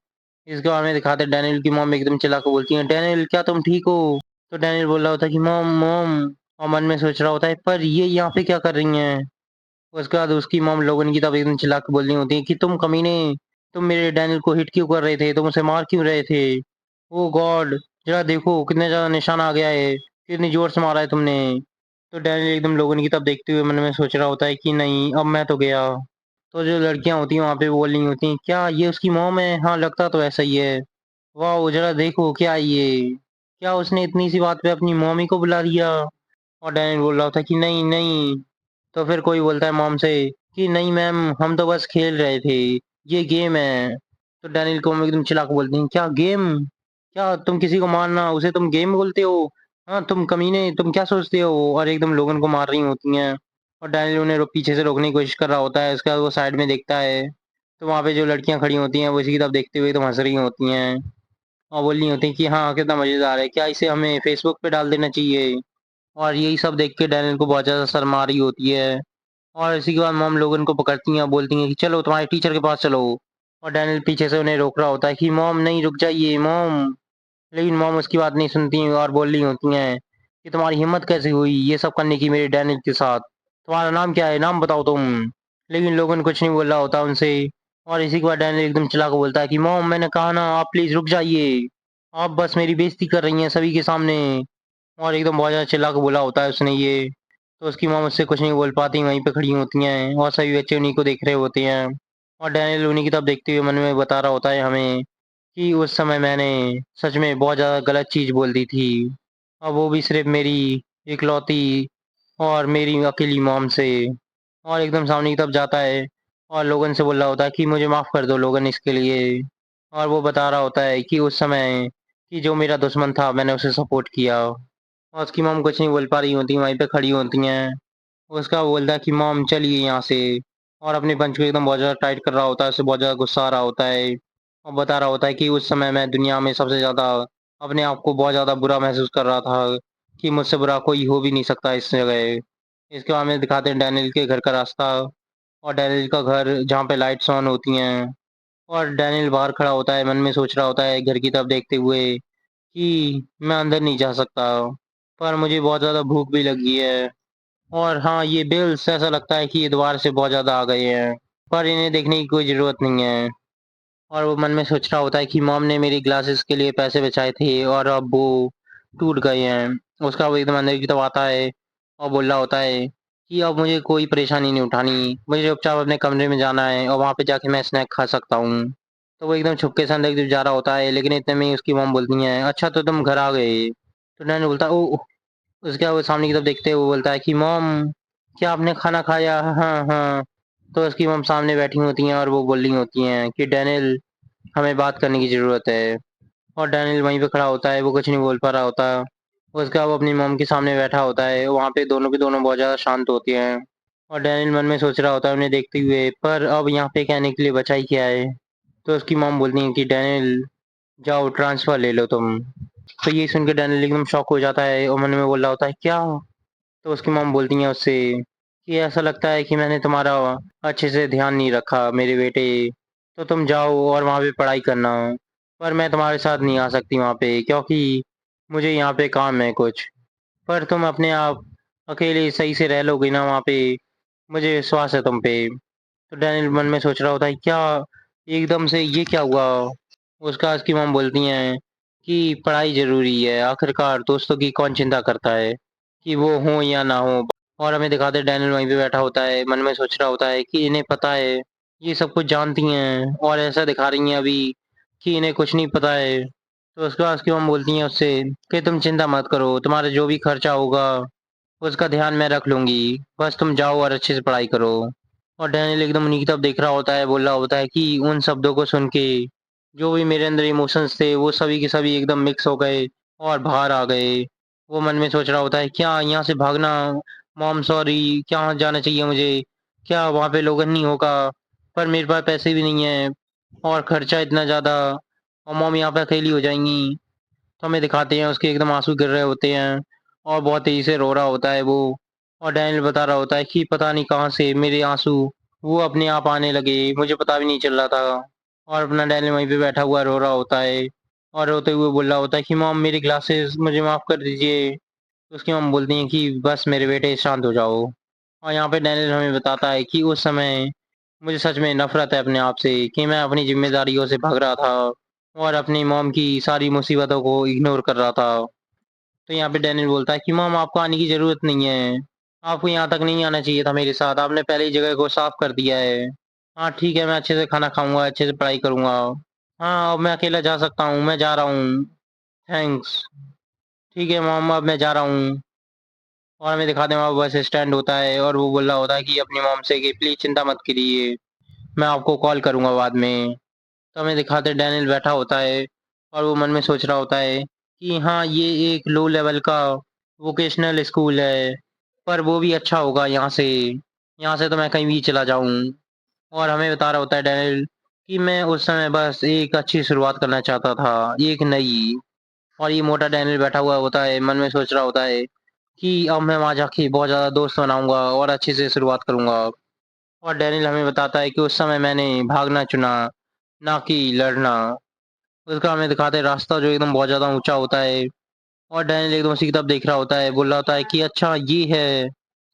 इसके बाद में दिखाते हैं डैनियल की मॉम एकदम चिल्ला के बोलती है, डैनियल क्या तुम ठीक हो? तो डैनियल बोल रहा होता है कि मॉम मॉम, और मन में सोच रहा होता है पर ये यहाँ पे क्या कर रही हैं? उसके बाद उसकी मॉम लोगन की तरफ एकदम चिल्ला के बोल रही होती है कि तुम कमीने, तुम मेरे डैनियल को हिट क्यों कर रहे थे? तुम उसे मार क्यों रहे थे? ओ गॉड, जरा देखो कितने ज़्यादा निशान आ गया है, कितनी ज़ोर से मारा है तुमने। तो डैनियल एकदम लोगन की तरफ देखते हुए मन में सोच रहा होता है कि नहीं, अब मैं तो गया। तो जो लड़कियां होती हैं वहाँ पे बोल रही होती हैं, क्या ये उसकी मॉम है? हाँ, लगता तो ऐसा ही है। वाह, जरा देखो क्या है ये, क्या उसने इतनी सी बात पे अपनी मॉमी को बुला लिया? और डैनियल बोल रहा होता है कि नहीं नहीं। तो फिर कोई बोलता है मॉम से कि नहीं मैम, हम तो बस खेल रहे थे, ये गेम है। तो डैनियल को हम एकदम चिल्ला के बोलते हैं, क्या गेम? क्या तुम किसी को मारना उसे तुम गेम बोलते हो? हाँ, तुम कमीने, तुम क्या सोचते हो? और एकदम लोगन को मार रही होती हैं। और डैनियल उन्हें पीछे से रोकने की कोशिश कर रहा होता है। उसके बाद वो साइड में देखता है, तो वहाँ पे जो लड़कियां खड़ी होती हैं वो इसी की तरफ देखते हुए एकदम हंस रही होती हैं, और बोल रही होती हैं कि हाँ, कितना मजेदार है, क्या इसे हमें फेसबुक पे डाल देना चाहिए? और यही सब देख के डैनियल को बहुत ज़्यादा शर्म आ रही होती है। और इसी के बाद मॉम लोग उनको पकड़ती हैं, बोलती हैं कि चलो तुम्हारे टीचर के पास चलो। और डैनियल पीछे से उन्हें रोक रहा होता है कि मॉम नहीं, रुक जाइए मॉम। लेकिन मॉम उसकी बात नहीं सुनती और बोल रही होती हैं कि तुम्हारी हिम्मत कैसे हुई ये सब करने की मेरे डैनियल के साथ? तुम्हारा नाम क्या है, नाम बताओ तुम। लेकिन लोगन कुछ नहीं बोल रहा होता उनसे। और इसी के बाद डैनियल एकदम चिल्ला के बोलता है कि मॉम, मैंने कहा ना, आप प्लीज रुक जाइए, आप बस मेरी बेइज्जती कर रही हैं सभी के सामने। और एकदम बहुत ज़्यादा चिल्ला के बोला होता है उसने ये। तो उसकी मॉम उससे कुछ नहीं बोल पाती, वहीं पे खड़ी होती हैं, और सभी बच्चे उन्हीं को देख रहे होते हैं। और डैनियल उन्हीं की तरफ देखते हुए मन में बता रहा होता है हमें कि उस समय मैंने सच में बहुत ज़्यादा गलत चीज़ बोल दी थी, और वो भी सिर्फ मेरी इकलौती और मेरी अकेली मॉम से। और एकदम सामने की तरफ जाता है, और लोगन से बोल रहा होता है कि मुझे माफ़ कर दो लोगन इसके लिए। और वो बता रहा होता है कि उस समय कि जो मेरा दुश्मन था मैंने उसे सपोर्ट किया। और उसकी मॉम कुछ नहीं बोल पा रही होती, वहीं पे खड़ी होती हैं। उसका बोलता है कि मॉम चलिए यहाँ से, और अपने पंच को एकदम बहुत ज़्यादा टाइट कर रहा होता है, उसे बहुत ज़्यादा गुस्सा आ रहा होता है, और बता रहा होता है कि उस समय मैं दुनिया में सबसे ज़्यादा अपने आप को बहुत ज़्यादा बुरा महसूस कर रहा था, कि मुझसे बुरा कोई हो भी नहीं सकता इस जगह। इसके बाद में दिखाते हैं डैनियल के घर का रास्ता, और डैनियल का घर जहाँ पे लाइट्स ऑन होती हैं। और डैनियल बाहर खड़ा होता है, मन में सोच रहा होता है घर की तरफ देखते हुए कि मैं अंदर नहीं जा सकता, पर मुझे बहुत ज़्यादा भूख भी लगी है। और हाँ, ये बिल्स ऐसा लगता है कि ये दोबारा से बहुत ज़्यादा आ गए हैं, पर इन्हें देखने की कोई ज़रूरत नहीं है। और वो मन में सोच रहा होता है कि मॉम ने मेरी ग्लासेस के लिए पैसे बचाए थे और अब वो टूट गए हैं। उसका वो एकदम अंदर की तरफ आता है, और बोल रहा होता है कि अब मुझे कोई परेशानी नहीं उठानी, मुझे चुपचाप अपने कमरे में जाना है और वहाँ पे जाके मैं स्नैक खा सकता हूँ। तो वो एकदम छुपके से अंदर की तरफ जा रहा होता है, लेकिन इतने में ही उसकी मॉम बोलती है, अच्छा तो तुम घर आ गए। तो नैन बोलता है, ओ। उसके बाद वो सामने की तरफ देखते हुए वो बोलता है कि मॉम, क्या आपने खाना खाया? हाँ हाँ। तो उसकी मॉम सामने बैठी होती हैं, और वो बोल रही होती हैं कि डैनियल, हमें बात करने की ज़रूरत है। और डैनियल वहीं पे खड़ा होता है, वो कुछ नहीं बोल पा रहा होता। उसके बाद वो अपनी मॉम के सामने बैठा होता है, वहाँ पे दोनों के दोनों बहुत ज़्यादा शांत होती हैं। और डैनियल मन में सोच रहा होता है उन्हें देखते हुए, पर अब यहाँ पे कहने के लिए बचा ही क्या है? तो उसकी मॉम बोलती है कि डैनियल, जाओ ट्रांसफ़र ले लो तुम। तो ये सुन के डैनियल एकदम शॉक हो जाता है, और मन में बोल रहा होता है क्या? तो उसकी मॉम बोलती हैं उससे कि ऐसा लगता है कि मैंने तुम्हारा अच्छे से ध्यान नहीं रखा मेरे बेटे, तो तुम जाओ और वहाँ पे पढ़ाई करना, पर मैं तुम्हारे साथ नहीं आ सकती वहाँ पे, क्योंकि मुझे यहाँ पे काम है कुछ। पर तुम अपने आप अकेले सही से रह लोगे ना वहाँ पे, मुझे विश्वास है तुम पे। तो डैनियल मन में सोच रहा होता है क्या, एकदम से ये क्या हुआ? उसकी मॉम बोलती हैं कि पढ़ाई ज़रूरी है, आखिरकार दोस्तों की कौन चिंता करता है, कि वो हो या ना हो। और हमें दिखाते हैं डैनियल वहीं पे बैठा होता है, मन में सोच रहा होता है कि इन्हें पता है, ये सब कुछ जानती हैं और ऐसा दिखा रही हैं अभी कि इन्हें कुछ नहीं पता है। तो उसके बाद उसकी मॉम बोलती हैं उससे कि तुम चिंता मत करो, तुम्हारा जो भी खर्चा होगा उसका ध्यान मैं रख लूँगी, बस तुम जाओ और अच्छे से पढ़ाई करो। और डैनियल एकदम उन्हीं की तरफ देख रहा होता है, बोल रहा होता है कि उन शब्दों को सुन के जो भी मेरे अंदर इमोशंस थे वो सभी के सभी एकदम मिक्स हो गए और बाहर आ गए। वो मन में सोच रहा होता है क्या यहाँ से भागना, मॉम सॉरी, क्या जाना चाहिए मुझे, क्या वहाँ पे लोगन नहीं होगा, पर मेरे पास पैसे भी नहीं है और खर्चा इतना ज़्यादा, और मॉम यहाँ पे अकेली हो जाएंगी। तो हमें दिखाते हैं उसके एकदम आंसू गिर रहे होते हैं और बहुत तेजी से रो रहा होता है वो। और डैनियल बता रहा होता है कि पता नहीं कहाँ से मेरे आंसू वो अपने आप आने लगे, मुझे पता भी नहीं चल रहा था। और अपना डैनियल वहीं पे बैठा हुआ रो रहा होता है और रोते हुए बोल रहा होता है कि मॉम मेरी ग्लासेस मुझे माफ़ कर दीजिए। तो उसकी मॉम बोलती हैं कि बस मेरे बेटे शांत हो जाओ। और यहाँ पे डैनियल हमें बताता है कि उस समय मुझे सच में नफरत है अपने आप से कि मैं अपनी जिम्मेदारियों से भाग रहा था और अपनी मॉम की सारी मुसीबतों को इग्नोर कर रहा था। तो यहाँ पे डैनियल बोलता है कि मॉम आपको आने की ज़रूरत नहीं है। आपको यहाँ तक नहीं आना चाहिए था मेरे साथ, आपने पहले ही जगह को साफ कर दिया है। हाँ ठीक है, मैं अच्छे से खाना खाऊंगा, अच्छे से पढ़ाई करूंगा। हाँ अब मैं अकेला जा सकता हूँ, मैं जा रहा हूँ। थैंक्स। ठीक है मॉम, अब मैं जा रहा हूँ। और हमें दिखाते हैं वहाँ बस स्टैंड होता है और वो बोल रहा होता है कि अपनी मॉम से कि प्लीज़ चिंता मत करिए, मैं आपको कॉल करूंगा बाद में। तो हमें दिखाते हैं डैनियल बैठा होता है और वो मन में सोच रहा होता है कि हाँ ये एक लो लेवल का वोकेशनल स्कूल है, पर वो भी अच्छा होगा यहाँ से तो मैं कहीं भी चला जाऊँ। और हमें बता रहा होता है डैनियल कि मैं उस समय बस एक अच्छी शुरुआत करना चाहता था, एक नई। और ये मोटा डैनियल बैठा हुआ होता है, मन में सोच रहा होता है कि अब मैं वहाँ जाके बहुत ज़्यादा दोस्त बनाऊंगा और अच्छे से शुरुआत करूंगा। और डैनियल हमें बताता है कि उस समय मैंने भागना चुना, ना कि लड़ना। उसका हमें दिखाते हैं रास्ता जो एकदम बहुत ज़्यादा ऊंचा होता है और डैनियल एकदम उसी की तरफ देख रहा होता है, बोल रहा होता है कि अच्छा ये है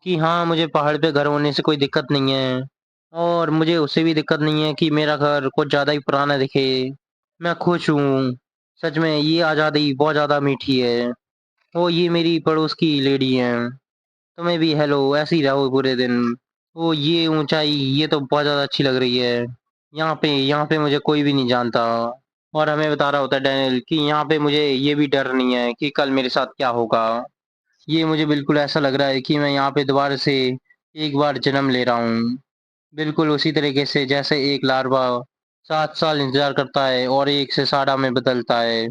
कि हाँ मुझे पहाड़ पे घर होने से कोई दिक्कत नहीं है और मुझे उससे भी दिक्कत नहीं है कि मेरा घर कुछ ज़्यादा ही पुराना दिखे। मैं खुश हूँ। सच में ये आज़ादी बहुत ज़्यादा मीठी है। ओ ये मेरी पड़ोस की लेडी है। तुम्हें भी हेलो, ऐसे ही रहो पूरे दिन। ओ ये ऊंचाई ये तो बहुत ज़्यादा अच्छी लग रही है। यहाँ पे मुझे कोई भी नहीं जानता। और हमें बता रहा होता है डैनियल कि यहाँ पे मुझे ये भी डर नहीं है कि कल मेरे साथ क्या होगा। ये मुझे बिल्कुल ऐसा लग रहा है कि मैं यहाँ पे दोबारा से एक बार जन्म ले रहा हूँ। बिल्कुल उसी तरीके से जैसे एक लार्वा 7 साल इंतजार करता है और एक सिसाड़ा में बदलता है।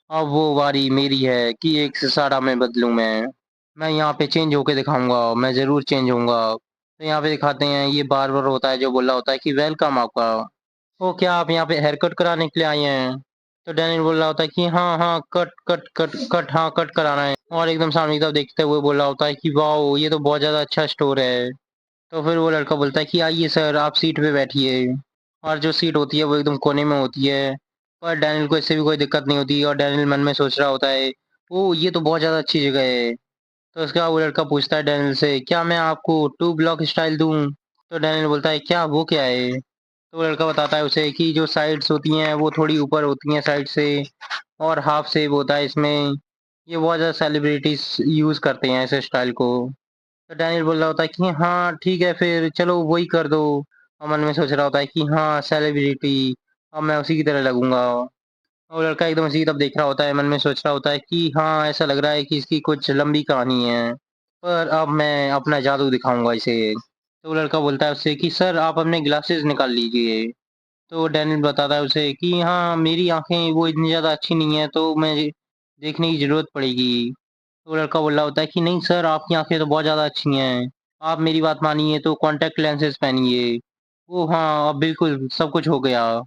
अब वो बारी मेरी है कि एक सिसाड़ा में बदलूं मैं यहाँ पे चेंज होके दिखाऊंगा, मैं ज़रूर चेंज होऊंगा। तो यहाँ पे दिखाते हैं ये बार्बर होता है जो बोल रहा होता है कि वेलकम आपका। ओ क्या आप यहाँ पे हेयर कट कराने के लिए आए हैं? तो डैनियल बोल रहा होता है कि हाँ हाँ कट कट कट कट, हाँ कट कराना है। और एकदम सामने की तरफ देखते हुए बोल रहा होता है कि वाओ ये तो बहुत ज़्यादा अच्छा स्टोर है। तो फिर वो लड़का बोलता है कि आइए सर आप सीट पे बैठिए। और जो सीट होती है वो एकदम कोने में होती है। पर डैनियल को इससे भी कोई दिक्कत नहीं होती और डैनियल मन में सोच रहा होता है ओ ये तो बहुत ज़्यादा अच्छी जगह है। तो उसके बाद वो लड़का पूछता है डैनियल से क्या मैं आपको 2 ब्लॉक स्टाइल दूं? तो डैनियल बोलता है क्या वो क्या है? तो वो लड़का बताता है उसे कि जो साइड्स होती हैं वो थोड़ी ऊपर होती हैं साइड से और हाफ शेप होता है इसमें। ये बहुत ज़्यादा सेलिब्रिटीज यूज़ करते हैं इस स्टाइल को। तो डैनियल बोल रहा होता है कि हाँ ठीक है फिर चलो वही कर दो। और मन में सोच रहा होता है कि हाँ सेलिब्रिटी, अब मैं उसी की तरह लगूंगा। और लड़का एकदम उसी की तरफ देख रहा होता है, मन में सोच रहा होता है कि हाँ ऐसा लग रहा है कि इसकी कुछ लंबी कहानी है, पर अब मैं अपना जादू दिखाऊंगा इसे। तो वो लड़का बोलता है उससे कि सर आप अपने ग्लासेस निकाल लीजिए। तो डैनियल बताता है उसे कि हाँ मेरी आंखें वो इतनी ज़्यादा अच्छी नहीं है तो मैं देखने की ज़रूरत पड़ेगी। तो लड़का बोल रहा होता है कि नहीं सर आपकी आंखें तो बहुत ज़्यादा अच्छी हैं, आप मेरी बात मानिए तो कॉन्टैक्ट लेंसेज पहनिए। ओ हाँ अब बिल्कुल सब कुछ हो गया।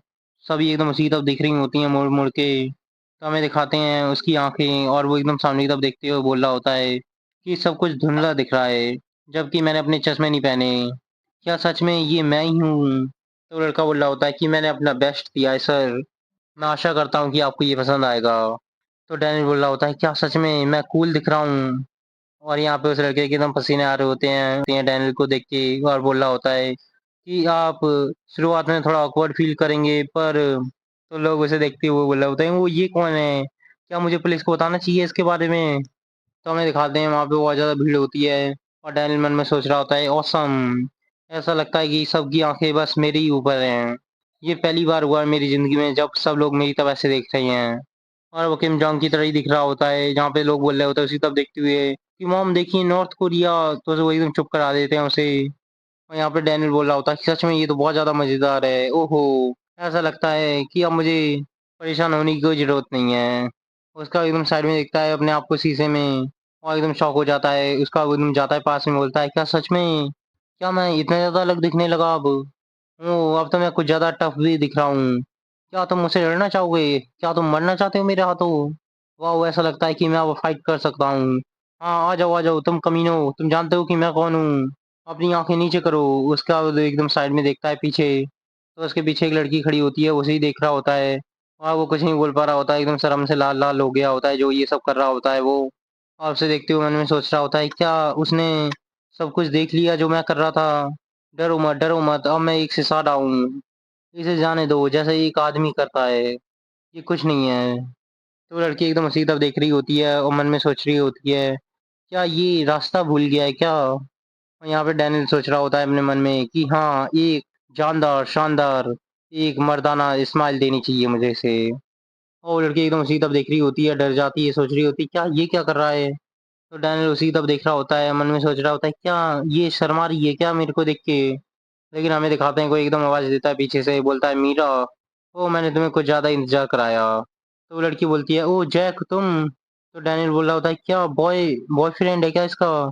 सभी एकदम उसी की तरफ देख रही होती हैं मुड़ मुड़ के। तो हमें दिखाते हैं उसकी आंखें और वो एकदम सामने की तरफ देखते हुए बोल रहा होता है कि सब कुछ धुंधला दिख रहा है जबकि मैंने अपने चश्मे नहीं पहने। क्या सच में ये मैं ही हूँ? तो लड़का बोल रहा होता है कि मैंने अपना बेस्ट दिया है सर, मैं आशा करता हूँ कि आपको ये पसंद आएगा। तो डैनियल बोल रहा होता है क्या सच में मैं कूल दिख रहा हूँ? और यहाँ पे उस लड़के के एकदम पसीने आ रहे होते हैं डैनियल को देख के और बोल रहा होता है कि आप शुरुआत में थोड़ा ऑकवर्ड फील करेंगे पर। तो लोग उसे देखते हुए बोल रहे होते हैं वो ये कौन है, क्या मुझे पुलिस को बताना चाहिए इसके बारे में? तो हमें दिखाते हैं वहाँ पे बहुत ज़्यादा भीड़ होती है और डैनियल मन में सोच रहा होता है ऑसम, ऐसा लगता है कि सबकी आंखें बस मेरे ही ऊपर हैं। ये पहली बार हुआ है मेरी ज़िंदगी में जब सब लोग मेरी तरफ ऐसे देख रहे हैं। और वो किम जोंग की तरह ही दिख रहा होता है जहाँ पे लोग बोल रहे होते हैं उसी तरफ देखते हुए कि मॉम देखिए नॉर्थ कोरिया। तो वो एकदम चुप करा देते हैं उसे। और यहाँ पे डैनियल बोल रहा होता है कि सच में ये तो बहुत ज़्यादा मज़ेदार है, ओहो ऐसा लगता है कि अब मुझे परेशान होने की कोई ज़रूरत नहीं है। उसका एकदम साइड में देखता है अपने आप को शीशे में और एकदम शॉक हो जाता है। उसका वो एकदम जाता है पास में, बोलता है क्या सच में, क्या मैं इतना ज़्यादा अलग दिखने लगा अब? ओह अब तो मैं कुछ ज़्यादा टफ भी दिख रहा हूँ। क्या तुम मुझसे लड़ना चाहोगे? क्या तुम मरना चाहते हो मेरे हाथों? वाओ! ऐसा लगता है कि मैं अब फाइट कर सकता हूँ। हाँ, आ जाओ तुम कमीनों, तुम जानते हो कि मैं कौन हूँ? अपनी आँखें नीचे करो। उसका वो एकदम साइड में देखता है पीछे, तो उसके पीछे एक लड़की खड़ी होती है, उसे ही देख रहा होता है। और वो कुछ नहीं बोल पा रहा होता है, एकदम शर्म से लाल-लाल हो गया होता है, जो ये सब कर रहा होता है वो। और उसे देखते हुए मन में सोच रहा होता है, क्या उसने सब कुछ देख लिया जो मैं कर रहा था? डरो मत, अब मैं एक से साधा हूँ। इसे जाने दो, जैसे एक आदमी करता है। ये कुछ नहीं है। तो लड़की एकदम उसी की तरफ देख रही होती है और मन में सोच रही होती है, क्या ये रास्ता भूल गया है क्या? और यहाँ पे डैनियल सोच रहा होता है अपने मन में कि हाँ, एक जानदार, शानदार, एक मर्दाना स्माइल देनी चाहिए मुझे इसे। और वो लड़की एकदम उसी की तरफ देख रही होती है, डर जाती है, सोच रही होती है, क्या ये क्या कर रहा है? तो डैनियल उसी की तरफ देख रहा होता है, मन में सोच रहा होता है, क्या ये शर्मा रही है क्या मेरे को देख के? लेकिन हमें दिखाते हैं कोई एकदम आवाज़ देता है पीछे से, बोलता है, "मीरा, ओह! मैंने तुम्हें कुछ ज़्यादा इंतज़ार कराया।" तो वो लड़की बोलती है, "ओह! जैक तुम?" तो डैनियल बोल रहा होता है, "क्या बॉयफ्रेंड है क्या इसका?"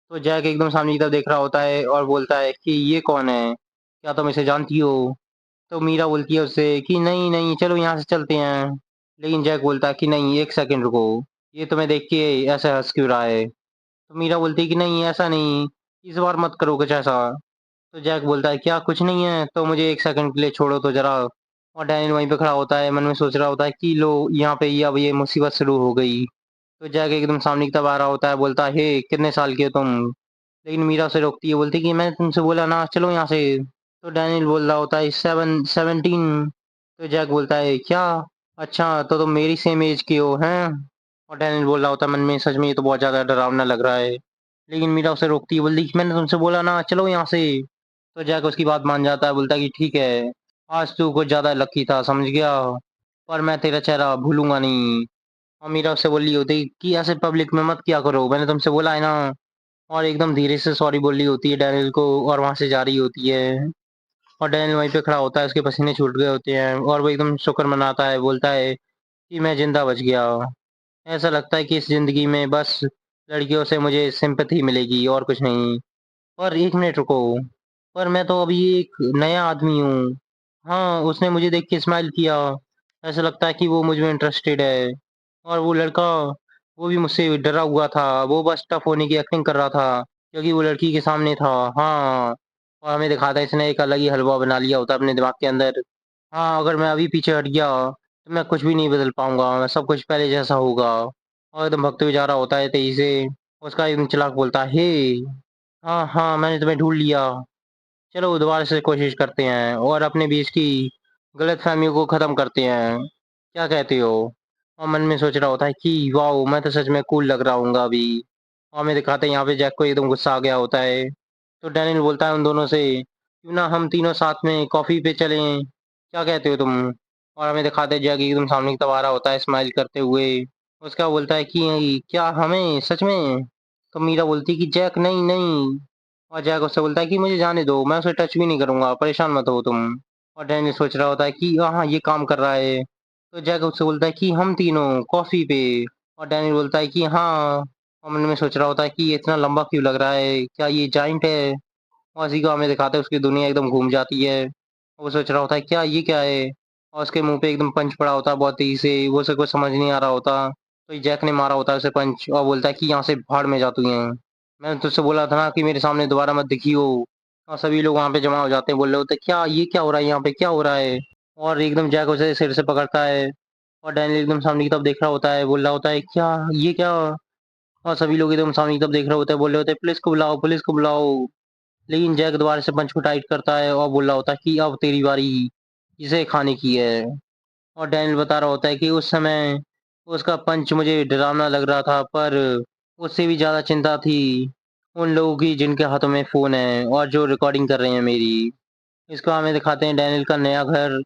तो जैक एकदम सामने की तरफ देख रहा होता है और बोलता है कि, "ये कौन है? क्या तुम इसे जानती हो?" तो मीरा बोलती है उससे कि, "नहीं, नहीं, चलो यहाँ से चलते हैं।" लेकिन जैक बोलता है कि, "नहीं, 1 सेकंड रुको। ये तुम्हें देख के ऐसे हँस क्यों रहा है?" तो मीरा बोलती है कि, "नहीं, ऐसा नहीं। इस बार मत करो कुछ ऐसा।" तो जैक बोलता है, "क्या कुछ नहीं है? तो मुझे 1 सेकंड के लिए छोड़ो तो ज़रा।" और डैनियल वहीं पे खड़ा होता है, मन में सोच रहा होता है कि लो यहाँ पे ये अब ये मुसीबत शुरू हो गई। तो जैक एकदम सामने की तरफ आ रहा होता है, बोलता है, "हे! कितने साल के हो तुम?" लेकिन मीरा उसे रोकती है, बोलती है कि मैंने तुमसे बोला ना चलो यहाँ से। तो डैनियल बोल रहा होता है, 17। तो जैक बोलता है, "क्या? अच्छा तो तुम मेरी सेम एज के हो, हैं?" और डैनियल बोल रहा होता है मन में, सच में ये तो बहुत ज़्यादा डरावना लग रहा है। लेकिन मीरा उसे रोकती है, बोलती है कि मैंने तुमसे बोला ना चलो यहाँ से। तो जैक उसकी बात मान जाता है, बोलता है कि ठीक है, आज तू कुछ ज़्यादा लकी था, समझ गया? पर मैं तेरा चेहरा भूलूँगा नहीं। और मीरा उससे बोल रही होती है कि ऐसे पब्लिक में मत किया करो, मैंने तुमसे बोला है ना। और एकदम धीरे से सॉरी बोल रही होती है डैनियल को और वहाँ से जा रही होती है। और डैनियल वहीं पे खड़ा होता है, उसके पसीने छूट गए होते हैं और वो एकदम शुक्र मनाता है, बोलता है कि मैं ज़िंदा बच गया। ऐसा लगता है कि इस ज़िंदगी में बस लड़कियों से मुझे सिम्पैथी मिलेगी और कुछ नहीं। पर 1 मिनट रुको, पर मैं तो अभी एक नया आदमी हूँ। हाँ, उसने मुझे देख के स्माइल किया। ऐसा लगता है कि वो मुझ में इंटरेस्टेड है। और वो लड़का, वो भी मुझसे डरा हुआ था। वो बस टफ़ होने की एक्टिंग कर रहा था, क्योंकि वो लड़की के सामने था। हाँ, और हमें दिखाता है इसने एक अलग ही हलवा बना लिया होता है अपने दिमाग के अंदर। हाँ, अगर मैं अभी पीछे हट गया, तो मैं कुछ भी नहीं बदल पाऊँगा। मैं सब कुछ पहले जैसा होगा। और एकदम भगते हुए जा रहा होता है तेज़ी से। उसका एकदम चालाक बोलता है, "हे! हाँ, हाँ, मैंने तुम्हें ढूँढ लिया। चलो दोबारा से कोशिश करते हैं और अपने बीच की गलतफ़हमियों को ख़त्म करते हैं। क्या कहते हो?" और मन में सोच रहा होता है कि वाओ! मैं तो सच में कूल लग रहा हूँगा अभी। और हमें दिखाते हैं यहाँ पे जैक को एकदम गुस्सा आ गया होता है। तो डैनियल बोलता है उन दोनों से, "क्यों ना हम तीनों साथ में कॉफ़ी पे चलें? क्या कहते हो तुम?" और हमें दिखाते हैं जैक एकदम सामने की तरफ आ रहा होता है स्माइल करते हुए। उसका बोलता है कि क्या हमें? सच में? तो मीरा बोलती है कि जैक नहीं, नहीं। और जैक उससे बोलता है कि मुझे जाने दो, मैं उसे टच भी नहीं करूँगा, परेशान मत हो तुम। और डैनियल सोच रहा होता है कि हाँ, ये काम कर रहा है। तो जैक उससे बोलता है कि हम तीनों कॉफ़ी पे। और डैनियल बोलता है कि हाँ। और मन में सोच रहा होता है कि ये इतना लंबा क्यों लग रहा है? क्या ये जाइंट है? और इसी को हमें दिखाते हैं उसकी दुनिया एकदम घूम जाती है। वो सोच रहा होता है क्या ये क्या है? और उसके मुँह पे एकदम पंच पड़ा होता है बहुत तेज़ी से, वो उसे कुछ समझ नहीं आ रहा होता। तो जैक ने मारा होता है उसे पंच और बोलता है कि यहाँ से भाड़ में जा तू यहाँ। मैंने तुझसे बोला था ना कि मेरे सामने दोबारा मत दिखियो। और सभी लोग वहाँ पे जमा हो जाते हैं, बोल रहे होते हैं, क्या ये क्या हो रहा है यहाँ पे, क्या हो रहा है? और एकदम जैक उसे सिर से पकड़ता है और डैनियल एकदम सामने की तरफ देख रहा होता है, बोल रहा होता है, क्या ये क्या? और सभी लोग एकदम सामने की तरफ देख रहे होते हैं, बोल रहे होते हैं, पुलिस को बुलाओ, पुलिस को बुलाओ। लेकिन जैक दोबारा से पंच को टाइट करता है और बोल रहा होता है कि अब तेरी बारी इसे खाने की है। और डैनियल बता रहा होता है कि उस समय उसका पंच मुझे डरावना लग रहा था, पर उससे भी ज़्यादा चिंता थी उन लोगों की जिनके हाथों में फ़ोन है और जो रिकॉर्डिंग कर रहे हैं मेरी। इसको हमें दिखाते हैं डैनियल का नया घर,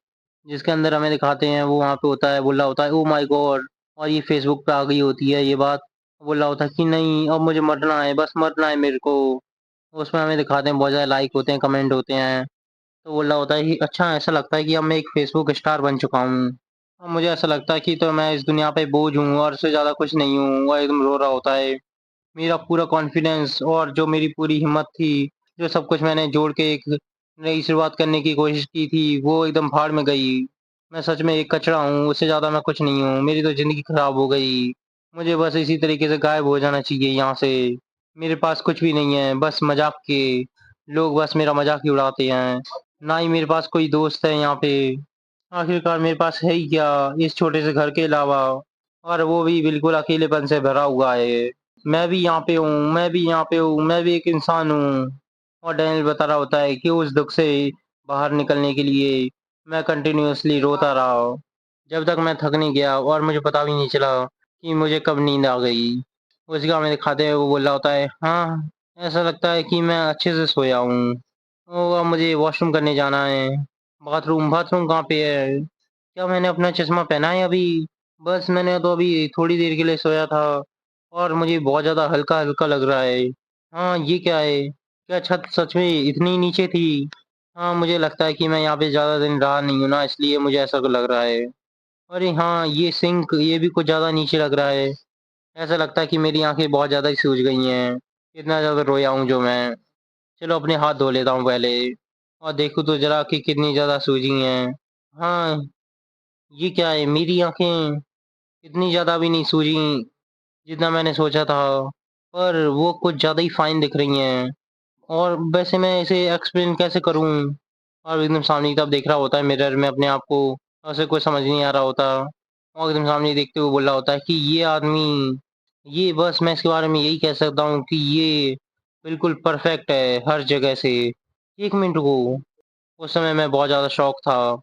जिसके अंदर हमें दिखाते हैं वो वहाँ पे होता है, बोल रहा होता है, ओह माय गॉड! और ये फ़ेसबुक पे आ गई होती है ये बात। बोल रहा होता है कि नहीं, अब मुझे मरना है, बस मरना है मेरे को। उसमें हमें दिखाते हैं बहुत ज़्यादा लाइक होते हैं, कमेंट होते हैं। तो बोल रहा होता है कि अच्छा ऐसा लगता है कि अब मैं एक फ़ेसबुक स्टार बन चुका हूँ। अब मुझे ऐसा लगता है कि तो मैं इस दुनिया पे बोझ हूँ और उससे ज़्यादा कुछ नहीं हूँ। वो एकदम रो रहा होता है। मेरा पूरा कॉन्फिडेंस और जो मेरी पूरी हिम्मत थी, जो सब कुछ मैंने जोड़ के एक नई शुरुआत करने की कोशिश की थी, वो एकदम भाड़ में गई। मैं सच में एक कचरा हूँ, उससे ज़्यादा मैं कुछ नहीं हूँ। मेरी तो ज़िंदगी खराब हो गई। मुझे बस इसी तरीके से गायब हो जाना चाहिए यहाँ से। मेरे पास कुछ भी नहीं है, बस मज़ाक के लोग बस मेरा मज़ाक ही उड़ाते हैं। ना ही मेरे पास कोई दोस्त है यहाँ पे। आखिरकार मेरे पास है ही क्या इस छोटे से घर के अलावा, और वो भी बिल्कुल अकेलेपन से भरा हुआ है। मैं भी यहाँ पे हूँ, मैं भी यहाँ पे हूँ, मैं भी एक इंसान हूँ। और डैनियल बता रहा होता है कि उस दुःख से बाहर निकलने के लिए मैं कंटिन्यूअसली रोता रहा, जब तक मैं थक नहीं गया और मुझे पता भी नहीं चला कि मुझे कब नींद आ गई। उसी का मेरे खाते में वो बोल रहा होता है, हाँ, ऐसा लगता है कि मैं अच्छे से सोया हूँ। ओह! अब मुझे वॉशरूम करने जाना है। बाथरूम बाथरूम कहाँ पे है? क्या मैंने अपना चश्मा पहना है अभी? बस मैंने तो अभी थोड़ी देर के लिए सोया था और मुझे बहुत ज़्यादा हल्का-हल्का लग रहा है। हाँ, ये क्या है? क्या छत सच में इतनी नीचे थी? हाँ, मुझे लगता है कि मैं यहाँ पे ज़्यादा दिन रहा नहीं हूँ ना, इसलिए मुझे ऐसा लग रहा है। अरे हाँ, ये सिंक ये भी कुछ ज़्यादा नीचे लग रहा है। ऐसा लगता है कि मेरी आँखें बहुत ज़्यादा ही सूज गई हैं। इतना ज़्यादा रोया हूँ जो मैं। चलो अपने हाथ धो लेता हूँ पहले और देखूँ तो ज़रा कि कितनी ज़्यादा सूजी हैं। हाँ, ये क्या है? मेरी आँखें इतनी ज़्यादा भी नहीं सूजी जितना मैंने सोचा था, पर वो कुछ ज़्यादा ही फाइन दिख रही हैं। और वैसे मैं इसे एक्सप्लेन कैसे करूँ? और एकदम सामने की तरफ देख रहा होता है मिरर में अपने आप को, और उसे कुछ समझ नहीं आ रहा होता। और एकदम सामने देखते हुए बोल रहा होता है कि ये आदमी, ये बस मैं इसके बारे में यही कह सकता हूँ कि ये बिल्कुल परफेक्ट है हर जगह से। 1 मिनट रुको। उस समय मैं बहुत ज़्यादा शॉक था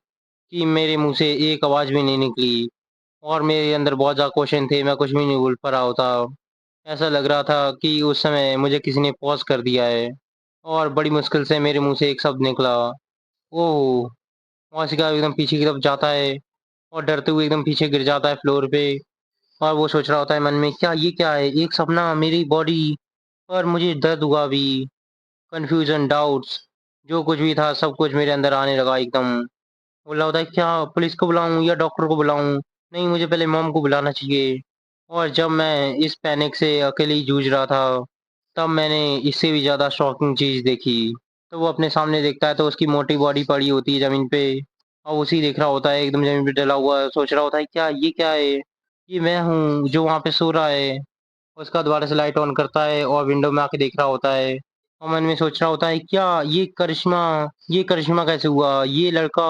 कि मेरे मुँह से एक आवाज़ भी नहीं निकली और मेरे अंदर बहुत ज़्यादा क्वेश्चन थे, मैं कुछ भी नहीं बोल पा रहा होता। ऐसा लग रहा था कि उस समय मुझे किसी ने पॉज़ कर दिया है और बड़ी मुश्किल से मेरे मुँह से एक शब्द निकला, ओह! और सिक्का एकदम पीछे की तरफ जाता है और डरते हुए एकदम पीछे गिर जाता है फ्लोर पे। और वो सोच रहा होता है मन में, क्या ये क्या है? एक सपना, मेरी बॉडी पर मुझे दर्द हुआ भी, कन्फ्यूज़न, डाउट्स, जो कुछ भी था सब कुछ मेरे अंदर आने लगा एकदम। बोला होता है, क्या पुलिस को बुलाऊँ या डॉक्टर को बुलाऊँ? नहीं, मुझे पहले मॉम को बुलाना चाहिए। और जब मैं इस पैनिक से अकेले ही जूझ रहा था, तब मैंने इससे भी ज़्यादा शॉकिंग चीज़ देखी। तो वो अपने सामने देखता है तो उसकी मोटी बॉडी पड़ी होती है ज़मीन पे और उसे ही देख रहा होता है एकदम ज़मीन पे डला हुआ, सोच रहा होता है, क्या ये क्या है? ये मैं हूँ जो वहाँ पे सो रहा है। उसका दोबारा से लाइट ऑन करता है और विंडो में आके देख रहा होता है और मन में सोच रहा होता है, क्या ये करिश्मा कैसे हुआ? ये लड़का,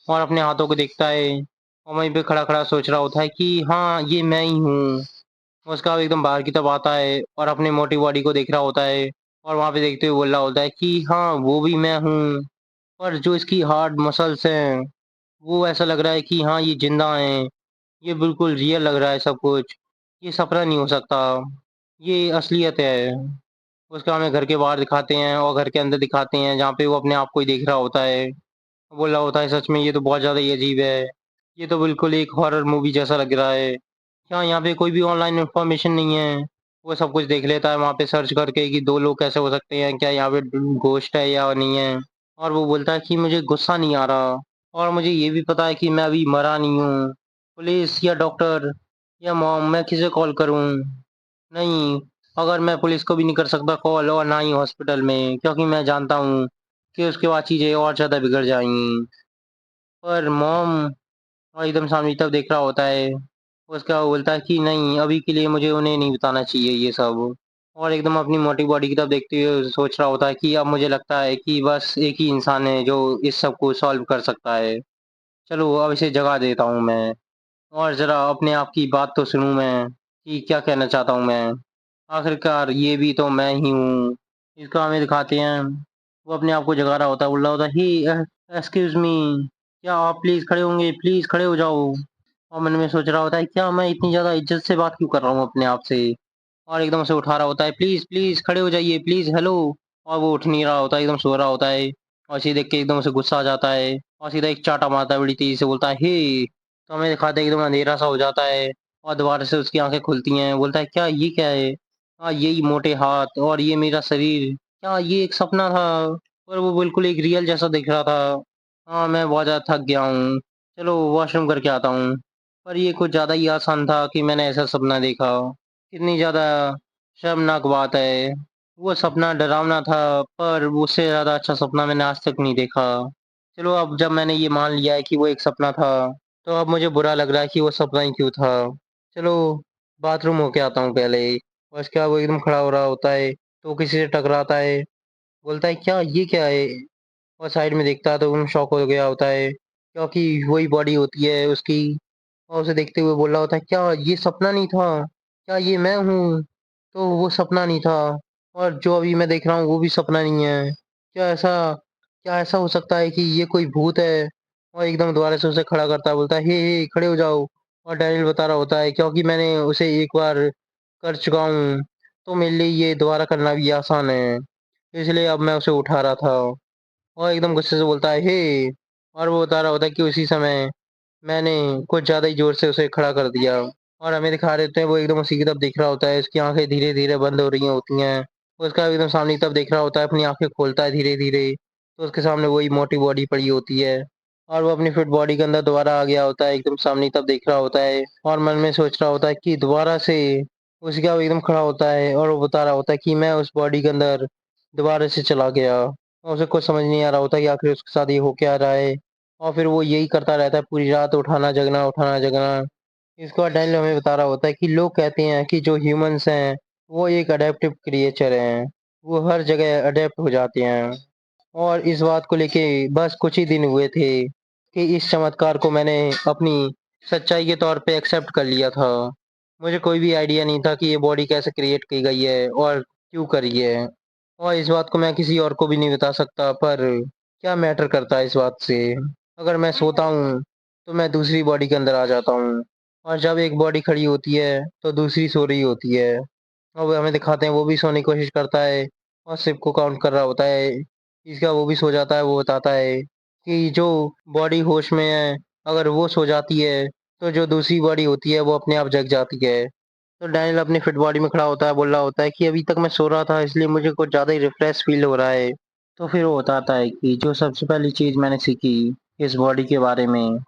और अपने हाथों को देखता है और वहीं पे खड़ा-खड़ा सोच रहा होता है कि हाँ, ये मैं ही हूँ। उसका एकदम बाहर की तरफ आता है और अपनी मोटी बॉडी को देख रहा होता है और वहाँ पे देखते हुए बोल रहा होता है कि हाँ, वो भी मैं हूँ। पर जो इसकी हार्ड मसल्स हैं, वो ऐसा लग रहा है कि हाँ, ये ज़िंदा हैं। ये बिल्कुल रियल लग रहा है सब कुछ। ये सपना नहीं हो सकता। ये असलियत है। उसका हमें घर के बाहर दिखाते हैं और घर के अंदर दिखाते हैं जहाँ पे वो अपने आप को ही देख रहा होता है। बोल रहा होता है, सच में ये तो बहुत ज़्यादा ही अजीब है। ये तो बिल्कुल एक हॉरर मूवी जैसा लग रहा है। क्या यहाँ पे कोई भी ऑनलाइन इन्फॉर्मेशन नहीं है? वो सब कुछ देख लेता है वहाँ पे सर्च करके कि 2 लोग कैसे हो सकते हैं, क्या यहाँ पे घोस्ट है या नहीं है? और वो बोलता है कि मुझे गुस्सा नहीं आ रहा और मुझे ये भी पता है कि मैं अभी मरा नहीं हूँ। पुलिस या डॉक्टर या मॉम, मैं किसे कॉल करूँ? नहीं, अगर मैं पुलिस को भी नहीं कर सकता कॉल और ना ही हॉस्पिटल में, क्योंकि मैं जानता हूँ कि उसके बाद चीज़ें और ज़्यादा बिगड़ जाएँगी। पर मॉम, और एकदम सामने की तरफ देख रहा होता है। उसका वो बोलता है कि नहीं, अभी के लिए मुझे उन्हें नहीं बताना चाहिए ये सब। और एकदम अपनी मोटी बॉडी की तरफ देखते हुए सोच रहा होता है कि अब मुझे लगता है कि बस एक ही इंसान है जो इस सब को सॉल्व कर सकता है। चलो अब इसे जगा देता हूँ मैं और ज़रा अपने आप की बात तो सुनूँ मैं कि क्या कहना चाहता हूँ मैं। आखिरकार ये भी तो मैं ही हूँ। इसको हमें दिखाते हैं। वो अपने आप को जगा रहा होता है, बोल रहा होता है, "हे एक्सक्यूज़ मी, क्या आप प्लीज़ खड़े होंगे? प्लीज़ खड़े हो जाओ।" और मन में सोच रहा होता है, क्या मैं इतनी ज़्यादा इज़्ज़त से बात क्यों कर रहा हूँ अपने आप से? और एकदम से उठा रहा होता है, "प्लीज़, प्लीज़ खड़े हो जाइए, प्लीज़, हेलो।" और वो उठ नहीं रहा होता है, एकदम सो रहा होता है और इसे देख के एकदम से गुस्सा आ जाता है और सीधा एक चाँटा मारता है बड़ी तेज़ी से, बोलता है, "हे!" तो हमें दिखाता है एकदम अँधेरा सा हो जाता है और दोबारा से उसकी आँखें खुलती हैं। बोलता है, "क्या ये क्या है? हाँ, यही मोटे हाथ और ये मेरा शरीर, क्या ये एक सपना था?" पर वो बिल्कुल एक रियल जैसा दिख रहा था। हाँ, मैं बहुत ज़्यादा थक गया हूँ। चलो वॉशरूम करके आता हूँ। पर ये कुछ ज़्यादा ही आसान था कि मैंने ऐसा सपना देखा। कितनी ज़्यादा शर्मनाक बात है। वो सपना डरावना था, पर उससे ज़्यादा अच्छा सपना मैंने आज तक नहीं देखा। चलो अब जब मैंने ये मान लिया है कि वो एक सपना था, तो अब मुझे बुरा लग रहा है कि वो सपना ही क्यों था। चलो बाथरूम होके आता हूँ पहले। और उसके बाद वो एकदम खड़ा हो रहा होता है, तो वो किसी से टकराता है, बोलता है क्या ये क्या है? और साइड में देखता है तो एकदम शॉक हो गया होता है, क्योंकि वही बॉडी होती है उसकी। और उसे देखते हुए बोल रहा होता है क्या ये सपना नहीं था? क्या ये मैं हूँ? तो वो सपना नहीं था, और जो अभी मैं देख रहा हूँ वो भी सपना नहीं है। क्या ऐसा क्या ऐसा हो सकता है कि ये कोई भूत है? और एकदम दोबारा से उसे खड़ा करता है, बोलता है हे खड़े हो जाओ। और डैनियल बता रहा होता है क्योंकि मैंने उसे एक बार कर चुका हूँ, तो मेरे लिए ये दोबारा करना भी आसान है, इसलिए अब मैं उसे उठा रहा था। और एकदम गुस्से से बोलता है हे। और वो बता रहा होता है कि उसी समय मैंने कुछ ज़्यादा ही ज़ोर से उसे खड़ा कर दिया। और हमें दिखा रहे होते हैं वो एकदम उसी की तरफ देख रहा होता है, उसकी आँखें धीरे-धीरे बंद हो रही होती हैं। उसका एकदम सामने की तरफ देख रहा होता है, अपनी आँखें खोलता है धीरे-धीरे, तो उसके सामने वही मोटी बॉडी पड़ी होती है। और वो अपनी फिट बॉडी के अंदर दोबारा आ गया होता है, एकदम सामने की तरफ देख रहा होता है और मन में सोच रहा होता है कि दोबारा से उसका वो एकदम खड़ा होता है और वो बता रहा होता है कि मैं उस बॉडी के अंदर दोबारा से चला गया। और उसे कुछ समझ नहीं आ रहा होता कि आखिर उसके साथ ये हो क्या रहा है। और फिर वो यही करता रहता है पूरी रात, उठाना जगना उठाना जगना। इसके बाद डैनियल हमें बता रहा होता है कि लोग कहते हैं कि जो ह्यूमंस हैं वो एक अडेप्टिव क्रिएचर हैं, वो हर जगह अडेप्ट हो जाते हैं। और इस बात को लेके बस कुछ ही दिन हुए थे कि इस चमत्कार को मैंने अपनी सच्चाई के तौर पे एक्सेप्ट कर लिया था। मुझे कोई भी आइडिया नहीं था कि ये बॉडी कैसे क्रिएट की गई है और क्यों करी है। और इस बात को मैं किसी और को भी नहीं बता सकता, पर क्या मैटर करता है इस बात से? अगर मैं सोता हूँ तो मैं दूसरी बॉडी के अंदर आ जाता हूँ, और जब एक बॉडी खड़ी होती है तो दूसरी सो रही होती है। और वो हमें दिखाते हैं वो भी सोने की कोशिश करता है और शिप को काउंट कर रहा होता है। इसका वो भी सो जाता है, वो बताता है कि जो बॉडी होश में है, अगर वो सो जाती है तो जो दूसरी बॉडी होती है वो अपने आप जग जाती है। तो डैनियल अपनी फिट बॉडी में खड़ा होता है, बोल रहा होता है कि अभी तक मैं सो रहा था इसलिए मुझे कुछ ज़्यादा ही रिफ्रेश फील हो रहा है। तो फिर वो बताता है कि जो सबसे पहली चीज़ मैंने सीखी इस बॉडी के बारे में,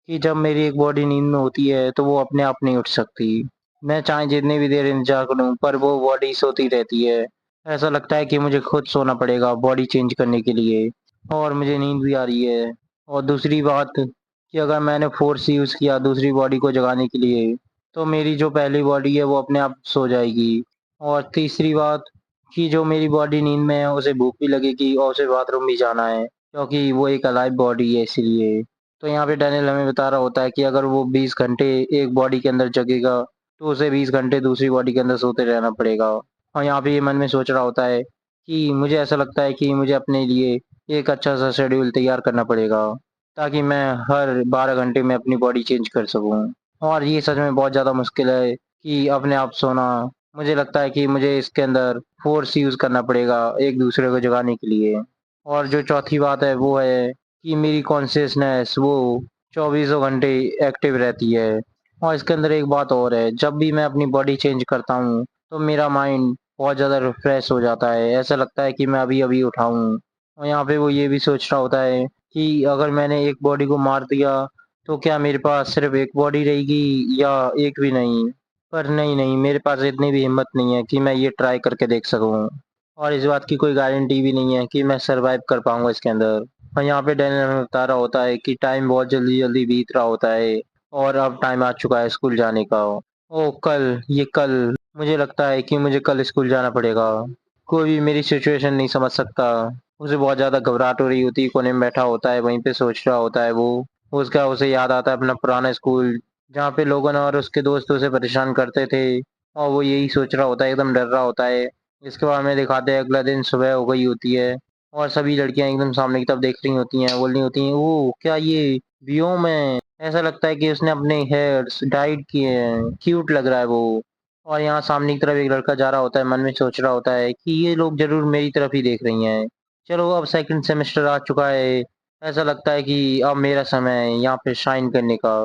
कि जब मेरी एक बॉडी नींद में होती है तो वो अपने आप नहीं उठ सकती। मैं चाहे जितनी भी देर इंतज़ार करूँ पर वो बॉडी सोती रहती है। ऐसा लगता है कि मुझे खुद सोना पड़ेगा बॉडी चेंज करने के लिए, और मुझे नींद भी आ रही है। और दूसरी बात कि अगर मैंने फ़ोर्स यूज़ किया दूसरी बॉडी को जगाने के लिए, तो मेरी जो पहली बॉडी है वो अपने आप सो जाएगी। और तीसरी बात कि जो मेरी बॉडी नींद में है उसे भूख भी लगेगी और उसे बाथरूम भी जाना है, क्योंकि वो एक अलाइव बॉडी है इसलिए। तो यहाँ पे डैनियल हमें बता रहा होता है कि अगर वो 20 घंटे एक बॉडी के अंदर जगेगा, तो उसे 20 घंटे दूसरी बॉडी के अंदर सोते रहना पड़ेगा। और यहाँ पे ये मन में सोच रहा होता है कि मुझे ऐसा लगता है कि मुझे अपने लिए एक अच्छा-सा शेड्यूल तैयार करना पड़ेगा, ताकि मैं हर 12 घंटे में अपनी बॉडी चेंज कर सकूँ। और ये सच में बहुत ज़्यादा मुश्किल है कि अपने आप सोना। मुझे लगता है कि मुझे इसके अंदर फ़ोर्स यूज़ करना पड़ेगा एक दूसरे को जगाने के लिए। और जो चौथी बात है वो है कि मेरी कॉन्शियसनेस वो चौबीसों घंटे एक्टिव रहती है। और इसके अंदर एक बात और है, जब भी मैं अपनी बॉडी चेंज करता हूँ, तो मेरा माइंड बहुत ज़्यादा रिफ्रेश हो जाता है। ऐसा लगता है कि मैं अभी-अभी उठा हूँ। और यहाँ पे वो ये भी सोच रहा होता है कि अगर मैंने एक बॉडी को मार दिया, तो क्या मेरे पास सिर्फ़ एक बॉडी रहेगी या एक भी नहीं? पर नहीं, मेरे पास इतनी भी हिम्मत नहीं है कि मैं ये ट्राई करके देख सकूँ। और इस बात की कोई गारंटी भी नहीं है कि मैं सर्वाइव कर पाऊँगा इसके अंदर। और यहाँ पे डैनियल हमें बता रहा होता है कि टाइम बहुत जल्दी-जल्दी बीत रहा होता है और अब टाइम आ चुका है स्कूल जाने का। ओह! कल, मुझे लगता है कि मुझे कल स्कूल जाना पड़ेगा। कोई भी मेरी सिचुएशन नहीं समझ सकता। उसे बहुत ज़्यादा घबराहट हो रही होती है, कोने में बैठा होता है, वहीं पे सोच रहा होता है वो। उसे याद आता है अपना पुराना स्कूल, जहाँ पे लोगन और उसके दोस्त उसे परेशान करते थे, और वो यही सोच रहा होता है, एकदम डर रहा होता है। इसके बाद हमें दिखाते हैं अगला दिन सुबह हो गई होती है और सभी लड़कियां एकदम सामने की तरफ देख रही होती हैं, बोल रही होती हैं, ओह क्या ये व्योम है? ऐसा लगता है कि उसने अपने हेयर्स डाइड किए हैं, क्यूट लग रहा है वो। और यहाँ सामने की तरफ एक लड़का जा रहा होता है, मन में सोच रहा होता है कि ये लोग जरूर मेरी तरफ ही देख रही हैं। चलो अब सेकंड सेमेस्टर आ चुका है, ऐसा लगता है कि अब मेरा समय है यहाँ पे शाइन करने का।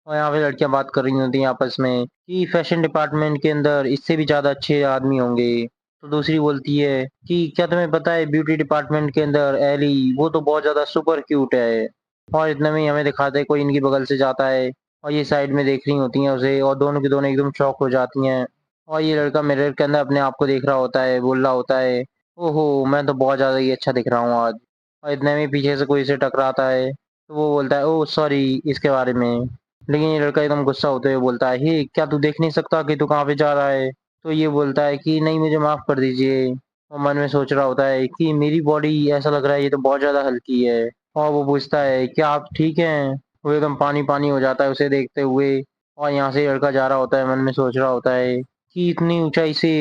और यहाँ पे लड़कियां बात कर रही होती हैं आपस में कि फैशन डिपार्टमेंट के अंदर इससे भी ज़्यादा अच्छे आदमी होंगे। तो दूसरी बोलती है कि क्या तुम्हें पता है ब्यूटी डिपार्टमेंट के अंदर एली वो तो बहुत ज़्यादा सुपर क्यूट है। और इतने में ही हमें दिखाते हैं कोई इनकी बगल से जाता है और ये साइड में देख रही होती हैं उसे, और दोनों की दोनों एकदम शॉक हो जाती हैं। और ये लड़का मिरर के अंदर अपने आप को देख रहा होता है, बोल रहा होता है, ओहो मैं तो बहुत ज़्यादा ही अच्छा दिख रहा हूँ आज। और इतने में पीछे से कोई इसे टकराता है, तो वो बोलता है ओह सॉरी इसके बारे में। लेकिन ये लड़का एकदम गुस्सा होते हुए बोलता है हे क्या तू देख नहीं सकता कि तू कहाँ पे जा रहा है। तो ये बोलता है कि नहीं मुझे माफ कर दीजिए। और मन में सोच रहा होता है कि मेरी बॉडी ऐसा लग रहा है ये तो बहुत ज्यादा हल्की है। और वो पूछता है क्या आप ठीक हैं। वो एकदम पानी पानी हो जाता है उसे देखते हुए। और यहाँ से लड़का जा रहा होता है, मन में सोच रहा होता है कि इतनी ऊंचाई से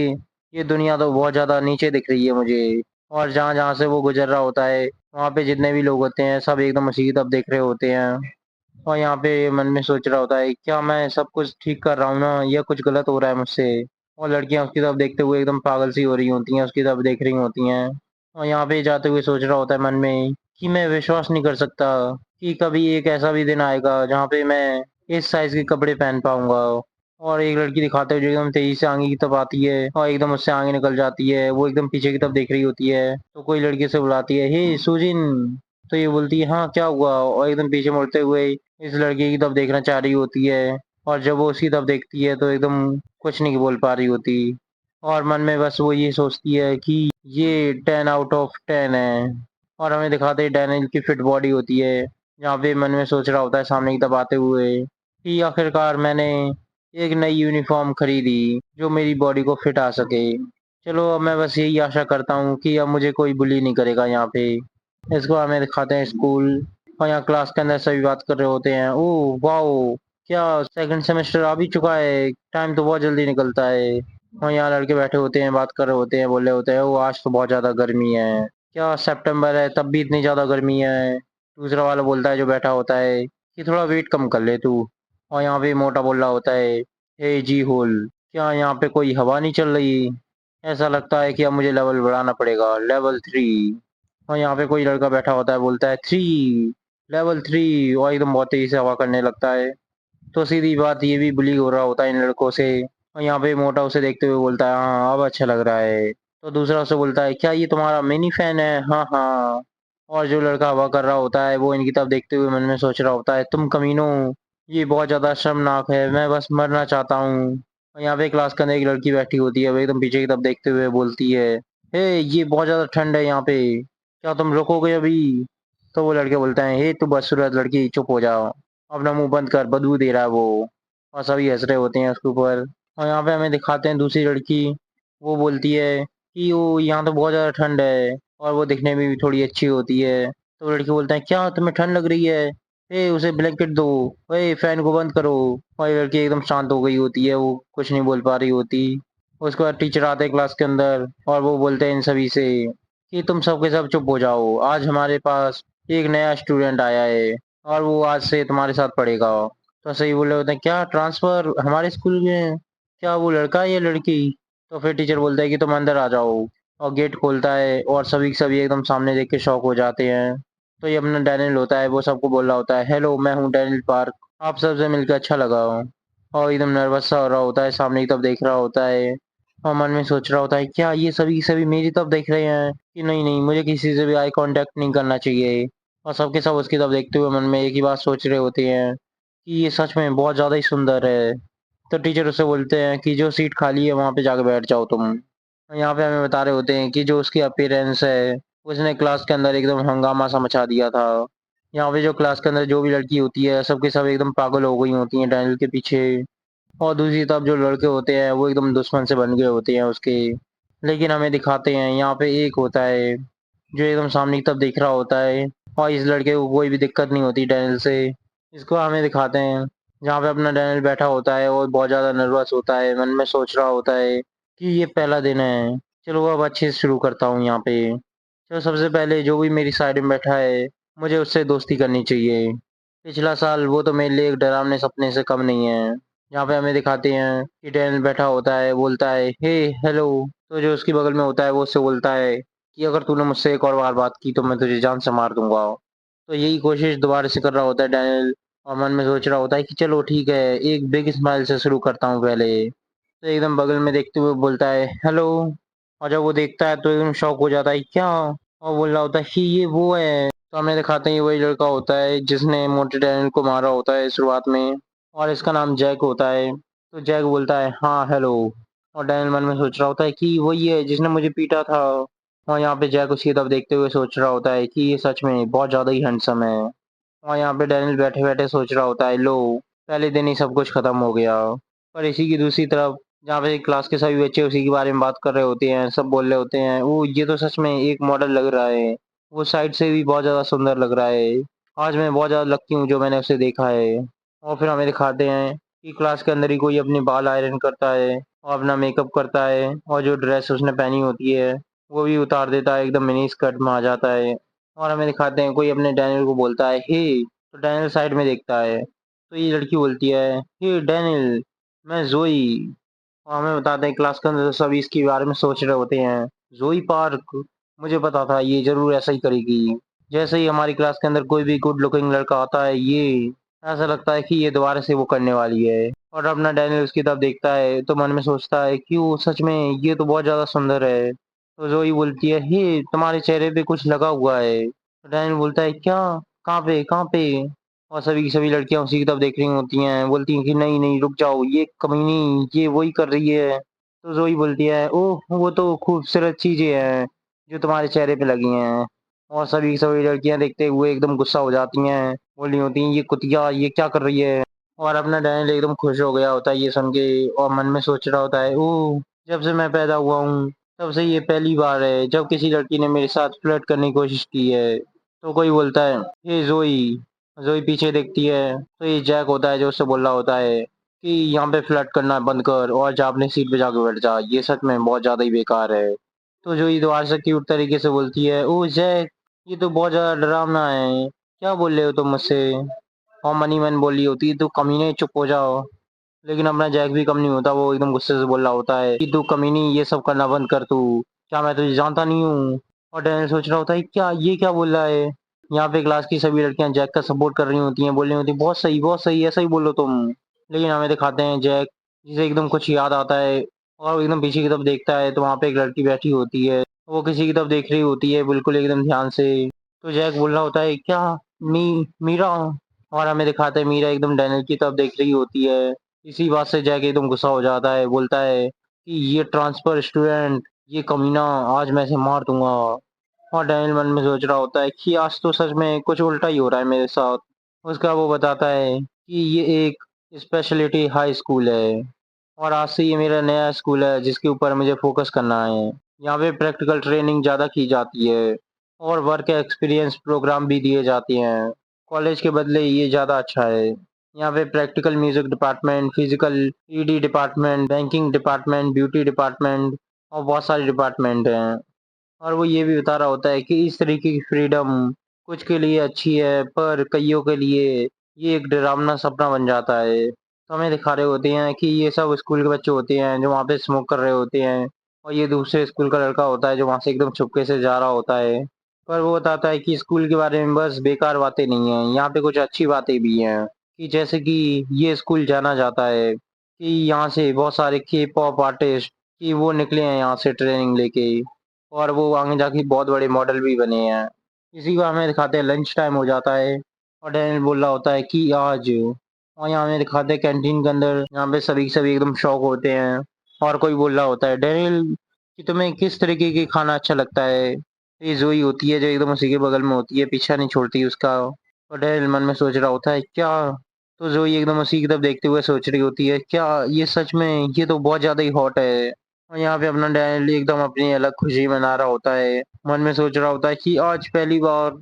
ये दुनिया तो बहुत ज्यादा नीचे दिख रही है मुझे। और जहाँ जहाँ से वो गुजर रहा होता है वहाँ पे जितने भी लोग होते हैं सब एकदम उसी की तरफ देख रहे होते हैं। और यहाँ पे मन में सोच रहा होता है क्या मैं सब कुछ ठीक कर रहा हूँ ना या कुछ गलत हो रहा है मुझसे। और लड़कियां उसकी तरफ देखते हुए एकदम पागल सी हो रही होती हैं, उसकी तरफ देख रही होती हैं। और यहाँ पे जाते हुए सोच रहा होता है मन में कि मैं विश्वास नहीं कर सकता कि कभी एक ऐसा भी दिन आएगा जहाँ पे मैं इस साइज के कपड़े पहन पाऊंगा। और एक लड़की दिखाते हुए जो एकदम तेजी से आगे की तरफ आती है और एकदम उससे आगे निकल जाती है, वो एकदम पीछे की तरफ देख रही होती है। तो कोई लड़की से बुलाती है हे सुजिन। तो ये बोलती है हाँ क्या हुआ, और एकदम पीछे मुड़ते हुए इस लड़के की तरफ देखना चाह रही होती है। और जब वो उसकी तरफ देखती है तो एकदम कुछ नहीं बोल पा रही होती। और मन में बस वो ये सोचती है कि ये 10 आउट ऑफ 10 है। और हमें दिखाते हैं डैनियल की फिट बॉडी होती है, जहाँ पे मन में सोच रहा होता है सामने की तरफ आते हुए कि आखिरकार मैंने एक नई यूनिफॉर्म खरीदी जो मेरी बॉडी को फिट आ सके। चलो अब मैं बस यही आशा करता हूँ कि अब मुझे कोई बुली नहीं करेगा यहाँ पे। इसको हमें दिखाते हैं स्कूल, और यहाँ क्लास के अंदर सभी बात कर रहे होते हैं ओह वाओ क्या सेकंड सेमेस्टर आ भी चुका है, टाइम तो बहुत जल्दी निकलता है। और यहाँ लड़के बैठे होते हैं बात कर रहे होते हैं, बोल रहे होते हैं ओ आज तो बहुत ज्यादा गर्मी है, क्या सितंबर है तब भी इतनी ज्यादा गर्मी है। दूसरा वाला बोलता है जो बैठा होता है कि थोड़ा वेट कम कर ले तू। और यहाँ पे मोटा बोल रहा होता है हे जी होल क्या यहाँ पे कोई हवा नहीं चल रही, ऐसा लगता है कि अब मुझे लेवल बढ़ाना पड़ेगा लेवल 3। और यहाँ पे कोई लड़का बैठा होता है बोलता है 3 लेवल 3 और एकदम बहुत तेजी से हवा करने लगता है। तो सीधी बात ये भी बुली हो रहा होता है इन लड़कों से। और यहाँ पे मोटा उसे देखते हुए बोलता है हाँ अब अच्छा लग रहा है। तो दूसरा उसे बोलता है क्या ये तुम्हारा मिनी फैन है, हाँ हाँ। और जो लड़का हवा कर रहा होता है वो इनकी तरफ देखते हुए मन में सोच रहा होता है तुम कमीनों, ये बहुत ज्यादा शर्मनाक है, मैं बस मरना चाहता हूँ। और यहाँ पे क्लास के अंदर एक लड़की बैठी होती है, वो एकदम पीछे की तरफ देखते हुए बोलती है हे ये बहुत ज्यादा ठंड है यहाँ पे, क्या तुम रुकोगे अभी। तो वो लड़के बोलते हैं हे तू बदसूरत लड़की चुप हो जाओ, अपना मुंह बंद कर बदबू दे रहा है वो। और सभी हंस रहे होते हैं उसके ऊपर। और यहाँ पे हमें दिखाते हैं दूसरी लड़की, वो बोलती है कि वो यहाँ तो बहुत ज़्यादा ठंड है और वो दिखने में भी थोड़ी अच्छी होती है। तो लड़की बोलता है क्या तुम्हें ठंड लग रही है, ए उसे ब्लैंकेट दो, ओए फैन को बंद करो। और ये लड़की एकदम शांत हो गई होती है, वो कुछ नहीं बोल पा रही होती। उसके बाद टीचर आते हैं क्लास के अंदर और वो बोलते हैं इन सभी से कि तुम सब के सब चुप हो जाओ, आज हमारे पास एक नया स्टूडेंट आया है और वो आज से तुम्हारे साथ पढ़ेगा। तो सही बोल रहे होते हैं क्या ट्रांसफर हमारे स्कूल में, क्या वो लड़का है या लड़की। तो फिर टीचर बोलता है कि तुम अंदर आ जाओ। और गेट खोलता है और सभी के सभी एकदम सामने देख के शॉक हो जाते हैं। तो ये अपना डैनियल होता है, वो सबको बोल रहा होता है हेलो मैं हूँ डैनियल पार्क, आप सबसे मिलकर अच्छा लगा। और एकदम नर्वस सा हो रहा होता है, सामने की तरफ देख रहा होता है। और मन में सोच रहा होता है क्या ये सभी सभी मेरी तरफ देख रहे हैं कि नहीं नहीं मुझे किसी से भी आई कांटेक्ट नहीं करना चाहिए। और सबके सब उसकी तरफ देखते हुए मन में एक ही बात सोच रहे होते हैं कि ये सच में बहुत ज्यादा ही सुंदर है। तो टीचर उससे बोलते हैं कि जो सीट खाली है वहां पे जाके बैठ जाओ तुम। और यहाँ पे हमें बता रहे होते हैं कि जो उसकी अपीयरेंस है उसने क्लास के अंदर एकदम हंगामा सा मचा दिया था। यहाँ पे जो क्लास के अंदर जो भी लड़की होती है सबके सब एकदम पागल हो गई होती हैं डैनियल के पीछे। और दूसरी तरफ जो लड़के होते हैं वो एकदम दुश्मन से बन गए होते हैं उसके। लेकिन हमें दिखाते हैं यहाँ पे एक होता है जो एकदम सामने की तरफ देख रहा होता है, और इस लड़के को कोई भी दिक्कत नहीं होती डैनियल से। इसको हमें दिखाते हैं जहाँ पे अपना डैनियल बैठा होता है और बहुत ज्यादा नर्वस होता है, मन में सोच रहा होता है कि ये पहला दिन है, चलो अब अच्छे से शुरू करता हूँ यहाँ पे। चलो सबसे पहले जो भी मेरी साइड में बैठा है मुझे उससे दोस्ती करनी चाहिए। पिछला साल वो तो मेरे लिए एक डरावने सपने से कम नहीं है। यहाँ पे हमें दिखाते हैं कि डैनियल बैठा होता है, बोलता है हे हेलो। तो जो उसकी बगल में होता है वो उससे बोलता है कि अगर तूने मुझसे एक और बार बात की तो मैं तुझे जान से मार दूंगा। तो यही कोशिश दोबारा से कर रहा होता है डैनियल, और मन में सोच रहा होता है कि चलो ठीक है एक बिग स्माइल से शुरू करता हूँ पहले। तो एकदम बगल में देखते हुए बोलता है हेलो। और जब वो देखता है तो एकदम शॉक हो जाता है क्या, और बोल रहा होता है कि ये वो है। तो हमें दिखाते हैं ये वही लड़का होता है जिसने मोटे डैनियल को मारा होता है शुरुआत में, और इसका नाम जैक होता है। तो जैक बोलता है हाँ हेलो। और डैनियल मन में सोच रहा होता है कि वही है जिसने मुझे पीटा था। और यहाँ पे जैक उसकी तरफ देखते हुए सोच रहा होता है कि ये सच में बहुत ज़्यादा ही हैंडसम है। और यहाँ पे डैनियल बैठे-बैठे सोच रहा होता है, लो पहले दिन ही सब कुछ खत्म हो गया। पर इसी की दूसरी तरफ जहाँ पे क्लास के सभी बच्चे उसी के बारे में बात कर रहे होते हैं, सब बोल रहे होते हैं, ओह! ये तो सच में एक मॉडल लग रहा है। वो साइड से भी बहुत ज़्यादा सुंदर लग रहा है। आज मैं बहुत ज़्यादा लकी हूँ जो मैंने उसे देखा है। और फिर हमें दिखाते हैं कि क्लास के अंदर ही कोई अपने बाल आयरन करता है और अपना मेकअप करता है और जो ड्रेस उसने पहनी होती है, वो भी उतार देता है, एकदम मिनी स्कर्ट में आ जाता है। और हमें दिखाते हैं कोई अपने डैनियल को बोलता है, हे! तो डैनियल साइड में देखता है। तो ये लड़की बोलती है, हे डैनियल, मैं ज़ोई। और हमें बताते हैं क्लास के अंदर सभी इसके बारे में सोच रहे होते हैं। ज़ोई पार्क, मुझे पता था ये ज़रूर ऐसा ही करेगी। जैसे ही हमारी क्लास के अंदर कोई भी गुड लुकिंग लड़का आता है, ये ऐसा लगता है कि ये दोबारा से वो करने वाली है। और अपना डैनियल उसकी तरफ देखता है तो मन में सोचता है कि वो सच में ये तो बहुत ज़्यादा सुंदर है। तो ज़ोई बोलती है, हे तुम्हारे चेहरे पे कुछ लगा हुआ है। तो डैनियल बोलता है, क्या? कहाँ पे? कहाँ पे? और सभी की सभी लड़कियां उसी की तरफ देख रही होती हैं, बोलती हैं कि नहीं नहीं रुक जाओ, ये कमीनी ये वही कर रही है। तो जोई बोलती है, ओह वो तो खूबसूरत चीजें हैं जो तुम्हारे चेहरे पे लगी हैं। और सभी की सभी लड़कियां देखते हुए एकदम गुस्सा हो जाती हैं, बोल रही होती हैं, ये कुतिया ये क्या कर रही है। और अपना डैनियल एकदम खुश हो गया होता है ये सुन के और मन में सोच रहा होता है, ओह जब से मैं पैदा हुआ हूँ तब से ये पहली बार है जब किसी लड़की ने मेरे साथ फ्लर्ट करने की कोशिश की है। तो कोई बोलता है, ये जोई। जोई पीछे देखती है तो ये जैक होता है जो उससे बोल रहा होता है कि यहाँ पे फ्लर्ट करना बंद कर और जा अपनी सीट पे जाके बैठ जा, ये सच में बहुत ज्यादा ही बेकार है। तो जोई दोबारा से क्यूट तरीके से बोलती है, ओ जैक ये तो बहुत ज्यादा डरावना है, क्या बोल रहे हो तुम मुझसे। और मनी मैन बोली होती है, तू कमीने चुप हो जाओ। लेकिन अपना जैक भी कम नहीं होता, वो एकदम गुस्से से बोल रहा होता है कि तू कमीनी ये सब करना बंद कर तू, क्या मैं तुझे जानता नहीं हूँ। और डैनियल सोच रहा होता है क्या ये क्या बोल रहा है। यहाँ पे क्लास की सभी लड़कियां जैक का सपोर्ट कर रही होती हैं, बोल रही होती हैं बहुत सही ऐसा ही बोलो तुम। लेकिन हमें दिखाते हैं जैक जिसे एकदम कुछ याद आता है और वो एकदम पीछे की तरफ देखता है तो वहाँ पे एक लड़की बैठी होती है, वो किसी की तरफ देख रही होती है बिल्कुल एकदम ध्यान से। तो जैक बोल रहा होता है, क्या? मीरा। और हमें दिखाते हैं मीरा एकदम डैनियल की तरफ देख रही होती है। इसी बात से जैक एकदम गुस्सा हो जाता है, बोलता है कि ये ट्रांसफर स्टूडेंट ये कमीना, आज मैं इसे मार दूंगा। और डैनियल मन में सोच रहा होता है कि आज तो सच में कुछ उल्टा ही हो रहा है मेरे साथ। उसका वो बताता है कि ये एक स्पेशलिटी हाई स्कूल है और आज से ये मेरा नया स्कूल है जिसके ऊपर मुझे फोकस करना है। यहाँ पे प्रैक्टिकल ट्रेनिंग ज़्यादा की जाती है और वर्क एक्सपीरियंस प्रोग्राम भी दिए जाते हैं। कॉलेज के बदले ये ज़्यादा अच्छा है। यहाँ पे practical music department, physical ED department, banking department, beauty department और बहुत सारे डिपार्टमेंट हैं। और वो ये भी बता रहा होता है कि इस तरीके की फ्रीडम कुछ के लिए अच्छी है पर कईयों के लिए ये एक डरावना सपना बन जाता है। तो हमें दिखा रहे होते हैं कि ये सब स्कूल के बच्चे होते हैं जो वहाँ पे स्मोक कर रहे होते हैं और ये दूसरे स्कूल का लड़का होता है जो वहाँ से एकदम चुपके से जा रहा होता है। पर वो बताता है कि स्कूल के बारे में बस बेकार बातें नहीं है, यहाँ पे कुछ अच्छी बातें भी हैं कि जैसे कि ये स्कूल जाना जाता है कि यहाँ से बहुत सारे के पॉप आर्टिस्ट कि वो निकले हैं यहाँ से ट्रेनिंग लेके और वो आगे जाके बहुत बड़े मॉडल भी बने हैं। इसी को हमें दिखाते हैं लंच टाइम हो जाता है और डैनियल बोल रहा होता है कि आज। और यहाँ हमें दिखाते हैं कैंटीन के अंदर यहाँ पे सभी के सभी एकदम शौक होते हैं और कोई बोल रहा होता है, डैनियल कि तुम्हें किस तरीके की खाना अच्छा लगता है। ये जोई होती है जो एकदम उसी के बगल में होती है, पीछा नहीं छोड़ती उसका। और डैनियल मन में सोच रहा होता है क्या। तो जोई एकदम उसी की तरफ देखते हुए सोच रही होती है, क्या ये सच में ये तो बहुत ज्यादा ही हॉट है। और यहाँ पे अपना डैनियल एकदम अपनी अलग खुशी मना रहा होता है, मन में सोच रहा होता है कि आज पहली बार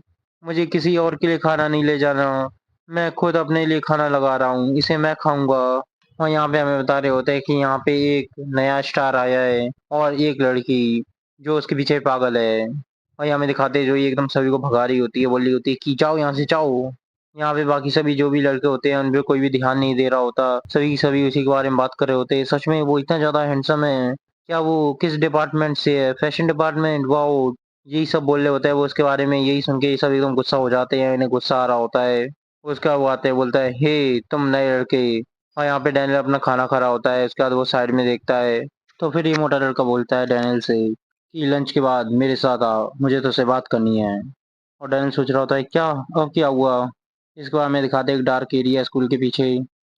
मुझे किसी और के लिए खाना नहीं ले जाना, मैं खुद अपने लिए खाना लगा रहा हूँ, इसे मैं खाऊंगा। और यहाँ पे हमें बता रहे होते हैं कि यहाँ पे एक नया स्टार आया है और एक लड़की जो उसके पीछे पागल है। और यहाँ में दिखाते हैं जो ये एकदम सभी को भगा रही होती है, बोल रही होती है कि जाओ यहाँ से जाओ। यहाँ पे बाकी सभी जो भी लड़के होते हैं उन पे कोई भी ध्यान नहीं दे रहा होता, सभी की सभी उसी के बारे में बात कर रहे होते हैं। सच में वो इतना ज्यादा हैंडसम है, क्या वो किस डिपार्टमेंट से है, फैशन डिपार्टमेंट, वाओ। यही सब बोल रहे होते हैं वो उसके बारे में, यही सुन के ये सब एकदम गुस्सा हो जाते हैं, इन्हें गुस्सा आ रहा होता है। उसका वो आता है बोलता है, हे तुम नए लड़के। और यहाँ पे डैनियल अपना खाना खा रहा होता है, उसके बाद वो साइड में देखता है तो फिर ये मोटा लड़का बोलता है डैनियल से कि लंच के बाद मेरे साथ आ, मुझे तुझसे बात करनी है। और डैनियल सोच रहा होता है क्या, अब क्या हुआ। इसके बाद में दिखाते हैं एक डार्क एरिया स्कूल के पीछे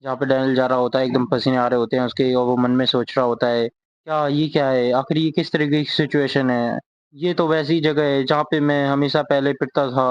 जहाँ पे डैनियल जा रहा होता है, एकदम पसीने आ रहे होते हैं उसके और वो मन में सोच रहा होता है क्या ये क्या है, आखिर ये किस तरीके की सिचुएशन है। ये तो वैसी जगह है जहाँ पे मैं हमेशा पहले पिटता था।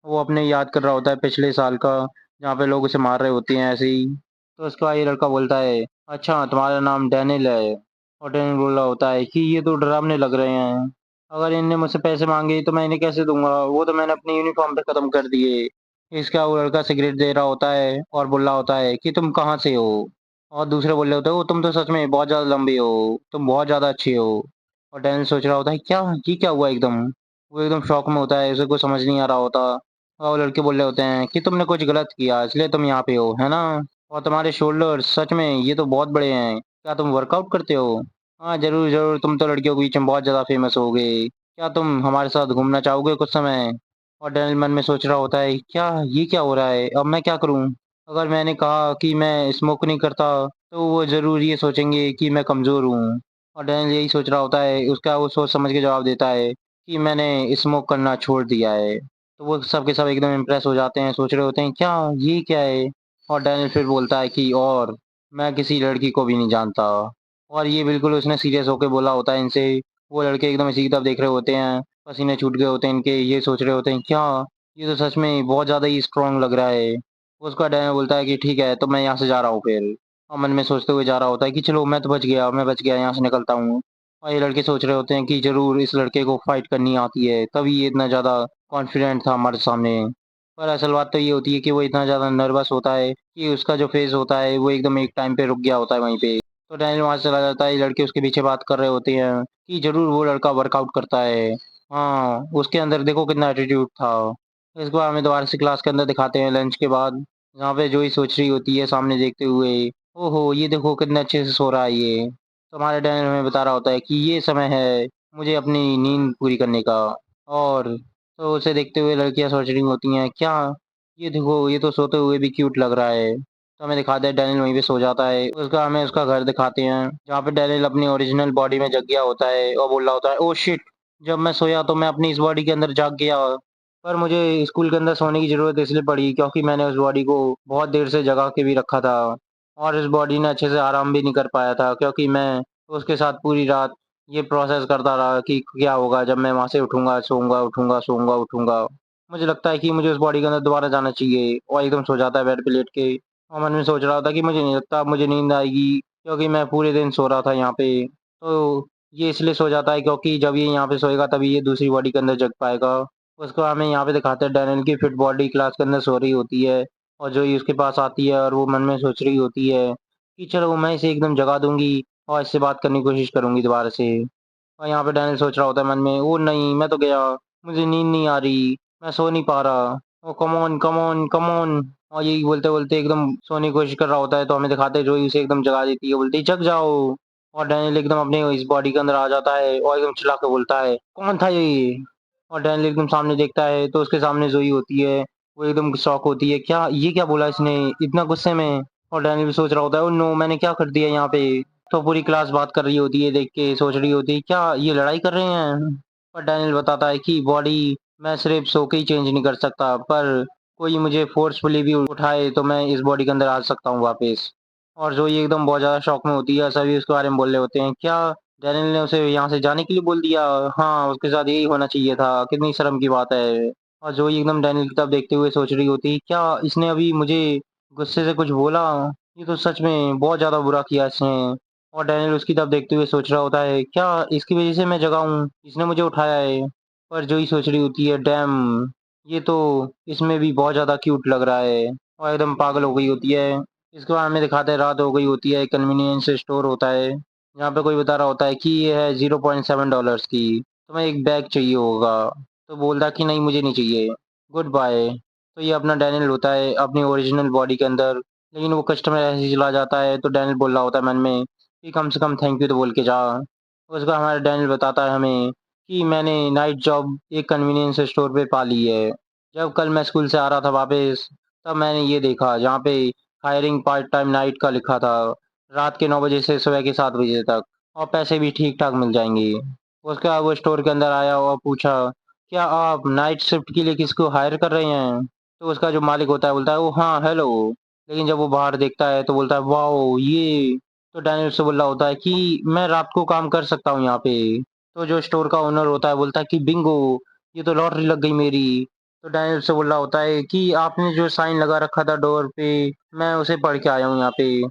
वो अपने याद कर रहा होता है पिछले साल का, जहाँ पे लोग उसे मार रहे होते हैं ऐसे ही। तो उसके बाद ये लड़का बोलता है, अच्छा तुम्हारा नाम डैनियल है। और डैनियल बोल रहा होता है कि ये तो डरावने लग रहे हैं। अगर इनने मुझसे पैसे मांगे तो मैं इन्हें कैसे दूंगा, वो तो मैंने अपनी यूनिफॉर्म पे खत्म कर दिए। इसका वो लड़का सिगरेट दे रहा होता है और बोल रहा होता है कि तुम कहाँ से हो। और दूसरे बोल रहे होते हो तुम तो सच में बहुत ज्यादा लंबी हो, तुम बहुत ज्यादा अच्छी हो। और डैनियल सोच रहा होता है क्या, ये क्या हुआ एकदम। वो एकदम शॉक में होता है, उसे कुछ समझ नहीं आ रहा होता। और वो लड़के बोल रहे होते हैं कि तुमने कुछ गलत किया इसलिए तुम यहाँ पे हो, है ना। और तुम्हारे शोल्डर्स सच में ये तो बहुत बड़े हैं, क्या तुम वर्कआउट करते हो। हाँ जरूर जरूर, तुम तो लड़कियों के बीच में बहुत ज्यादा फेमस हो गए, क्या तुम हमारे साथ घूमना चाहोगे कुछ समय। और डैनियल मन में सोच रहा होता है क्या, ये क्या हो रहा है, अब मैं क्या करूँ। अगर मैंने कहा कि मैं स्मोक नहीं करता तो वो ज़रूर ये सोचेंगे कि मैं कमज़ोर हूँ। और डैनियल यही सोच रहा होता है, उसका वो सोच समझ के जवाब देता है कि मैंने स्मोक करना छोड़ दिया है। तो वो सब के सब एकदम इम्प्रेस हो जाते हैं, सोच रहे होते हैं क्या, ये क्या है। और डैनियल फिर बोलता है कि और मैं किसी लड़की को भी नहीं जानता। और ये बिल्कुल उसने सीरियस होकर बोला होता है इनसे। वो लड़के एकदम इसी की तरफ देख रहे होते हैं, पसीने छूट गए होते हैं इनके, ये सोच रहे होते हैं क्या, ये तो सच में बहुत ज़्यादा ही स्ट्रांग लग रहा है। उसका डैनियल बोलता है कि ठीक है तो मैं यहाँ से जा रहा हूँ फिर। और मन में सोचते हुए जा रहा होता है कि चलो मैं तो बच गया, मैं बच गया, यहाँ से निकलता हूँ। और ये लड़के सोच रहे होते हैं कि जरूर इस लड़के को फाइट करनी आती है, तभी ये इतना ज़्यादा कॉन्फिडेंट था हमारे सामने। पर असल बात तो ये होती है कि वो इतना ज़्यादा नर्वस होता है कि उसका जो फेस होता है वो एकदम एक टाइम पे रुक गया होता है वहीं पे। तो डैनियल वहाँ से चला जाता है, ये लड़के उसके पीछे बात कर रहे होते हैं कि जरूर वो लड़का वर्कआउट करता है। हाँ उसके अंदर देखो कितना एटीट्यूड था। इसको हमें दोबारा से क्लास के अंदर दिखाते हैं लंच के बाद, जहाँ पे जोई सोच रही होती है सामने देखते हुए, ओहो ये देखो कितने अच्छे से सो रहा है ये। तो हमारे डैनियल हमें बता रहा होता है कि ये समय है मुझे अपनी नींद पूरी करने का। और तो उसे देखते हुए लड़कियां सोच रही होती हैं क्या, ये देखो ये तो सोते हुए भी क्यूट लग रहा है। तो हमें दिखाते हैं डैनियल वहीं पे सो जाता है, उसका हमें उसका घर दिखाते हैं जहाँ पे डैनियल अपनी ओरिजिनल बॉडी में जग गया होता है और बोल रहा होता है ओ शिट, जब मैं सोया तो मैं अपनी इस बॉडी के अंदर जाग गया। पर मुझे स्कूल के अंदर सोने की ज़रूरत इसलिए पड़ी क्योंकि मैंने उस बॉडी को बहुत देर से जगा के भी रखा था। और इस बॉडी ने अच्छे से आराम भी नहीं कर पाया था क्योंकि मैं उसके साथ पूरी रात ये प्रोसेस करता रहा कि क्या होगा जब मैं वहाँ से उठूँगा, सोऊँगा, उठूँगा, सोऊँगा, उठूँगा। मुझे लगता है कि मुझे उस बॉडी के अंदर दोबारा जाना चाहिए, और एकदम सो जाता है बेड पे लेट के। और मन में सोच रहा था कि मुझे नहीं लगता मुझे नींद आएगी क्योंकि मैं पूरे दिन सो रहा था यहाँ पे। तो ये इसलिए सो जाता है क्योंकि जब ये यहाँ पे सोएगा तभी ये दूसरी बॉडी के अंदर जग पाएगा। उसको हमें यहाँ पे दिखाते हैं डैनियल की फिट बॉडी क्लास के अंदर सो रही होती है, और जोई उसके पास आती है और वो मन में सोच रही होती है कि चलो मैं इसे एकदम जगा दूंगी और इससे बात करने की कोशिश करूंगी दोबारा से। और यहाँ पे डैनियल सोच रहा होता है मन में, ओ नहीं मैं तो गया, मुझे नींद नहीं आ रही, मैं सो नहीं पा रहा। Oh come on come on come on. और यही बोलते बोलते एकदम सोने की कोशिश कर रहा होता है, तो हमें दिखाते हैं जोई उसे एकदम जगा देती है, बोलती है जग जाओ। और डैनियल एकदम अपने इस बॉडी के अंदर आ जाता है और एकदम चिल्ला के बोलता है कौन था ये। और डैनियल एकदम सामने देखता है तो उसके सामने जोई होती है। वो एकदम शॉक होती है, क्या ये क्या बोला इसने इतना गुस्से में। और डैनियल भी सोच रहा होता है ओ नो मैंने क्या कर दिया यहाँ पे। तो पूरी क्लास बात कर रही होती है देख के, सोच रही होती है क्या ये लड़ाई कर रहे हैं। पर डैनियल बताता है कि बॉडी मैं सिर्फ सो के ही चेंज नहीं कर सकता, पर कोई मुझे फोर्सफुली भी उठाए तो मैं इस बॉडी के अंदर आ सकता हूँ वापस। और जो ये एकदम बहुत ज़्यादा शॉक में होती है, सभी उसके बारे में बोल रहे होते हैं क्या डैनियल ने उसे यहाँ से जाने के लिए बोल दिया। हाँ उसके साथ यही होना चाहिए था, कितनी शर्म की बात है। और जो एकदम डैनियल की तरफ देखते हुए सोच रही होती क्या इसने अभी मुझे गुस्से से कुछ बोला, ये तो सच में बहुत ज़्यादा बुरा किया इसने। और डैनियल उसकी तरफ देखते हुए सोच रहा होता है क्या इसकी वजह से मैं जगा हूँ, इसने मुझे उठाया है। पर जो ही सोच रही होती है डैम, ये तो इसमें भी बहुत ज़्यादा क्यूट लग रहा है, और एकदम पागल हो गई होती है। इसके बाद हमें दिखाते हैं रात हो गई होती है, एक कन्वीनियंस स्टोर होता है जहाँ पे कोई बता रहा होता है कि ये है $0.7 की, तुम्हें एक बैग चाहिए होगा। तो बोलता कि नहीं मुझे नहीं चाहिए, गुड बाय। तो ये अपना डैनियल होता है अपनी ओरिजिनल बॉडी के अंदर, लेकिन वो कस्टमर ऐसे ही चला जाता है तो डैनियल बोल रहा होता है मन में कि कम से कम थैंक यू तो बोल के जा। उसका हमारा डैनियल बताता है हमें कि मैंने नाइट जॉब एक कन्वीनियंस स्टोर पे पा ली है। जब कल मैं स्कूल से आ रहा था वापस, तब मैंने ये देखा जहाँ पे हायरिंग पार्ट टाइम नाइट का लिखा था, रात के 9 बजे से सुबह के 7 बजे तक, और पैसे भी ठीक ठाक मिल जाएंगे। उसके बाद वो स्टोर के अंदर आया और पूछा क्या आप नाइट शिफ्ट के लिए किसको हायर कर रहे हैं। तो उसका जो मालिक होता है बोलता है ओ हाँ हेलो। लेकिन जब वो बाहर देखता है तो बोलता है वाओ ये। तो डैनियल से बोल रहा होता है कि मैं रात को काम कर सकता हूँ यहाँ पे। तो जो स्टोर का ओनर होता है बोलता है कि बिंगो, ये तो लॉटरी लग गई मेरी। तो डैनियल से बोल रहा होता है कि आपने जो साइन लगा रखा था डोर पे, मैं उसे पढ़ के आया हूँ यहाँ पे।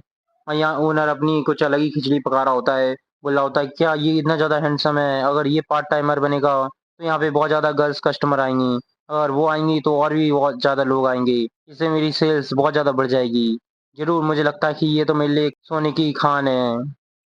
और यहाँ ओनर अपनी कुछ अलग ही खिचड़ी पका रहा होता है। बोल रहा होता है क्या ये इतना ज़्यादा हैंडसम है, अगर ये पार्ट टाइमर बनेगा तो यहाँ पे बहुत ज़्यादा गर्ल्स कस्टमर आएंगी, और वो आएंगी तो और भी बहुत ज़्यादा लोग आएंगे, इससे मेरी सेल्स बहुत ज़्यादा बढ़ जाएगी। ज़रूर, मुझे लगता है कि ये तो मेरे लिए एक सोने की खान है।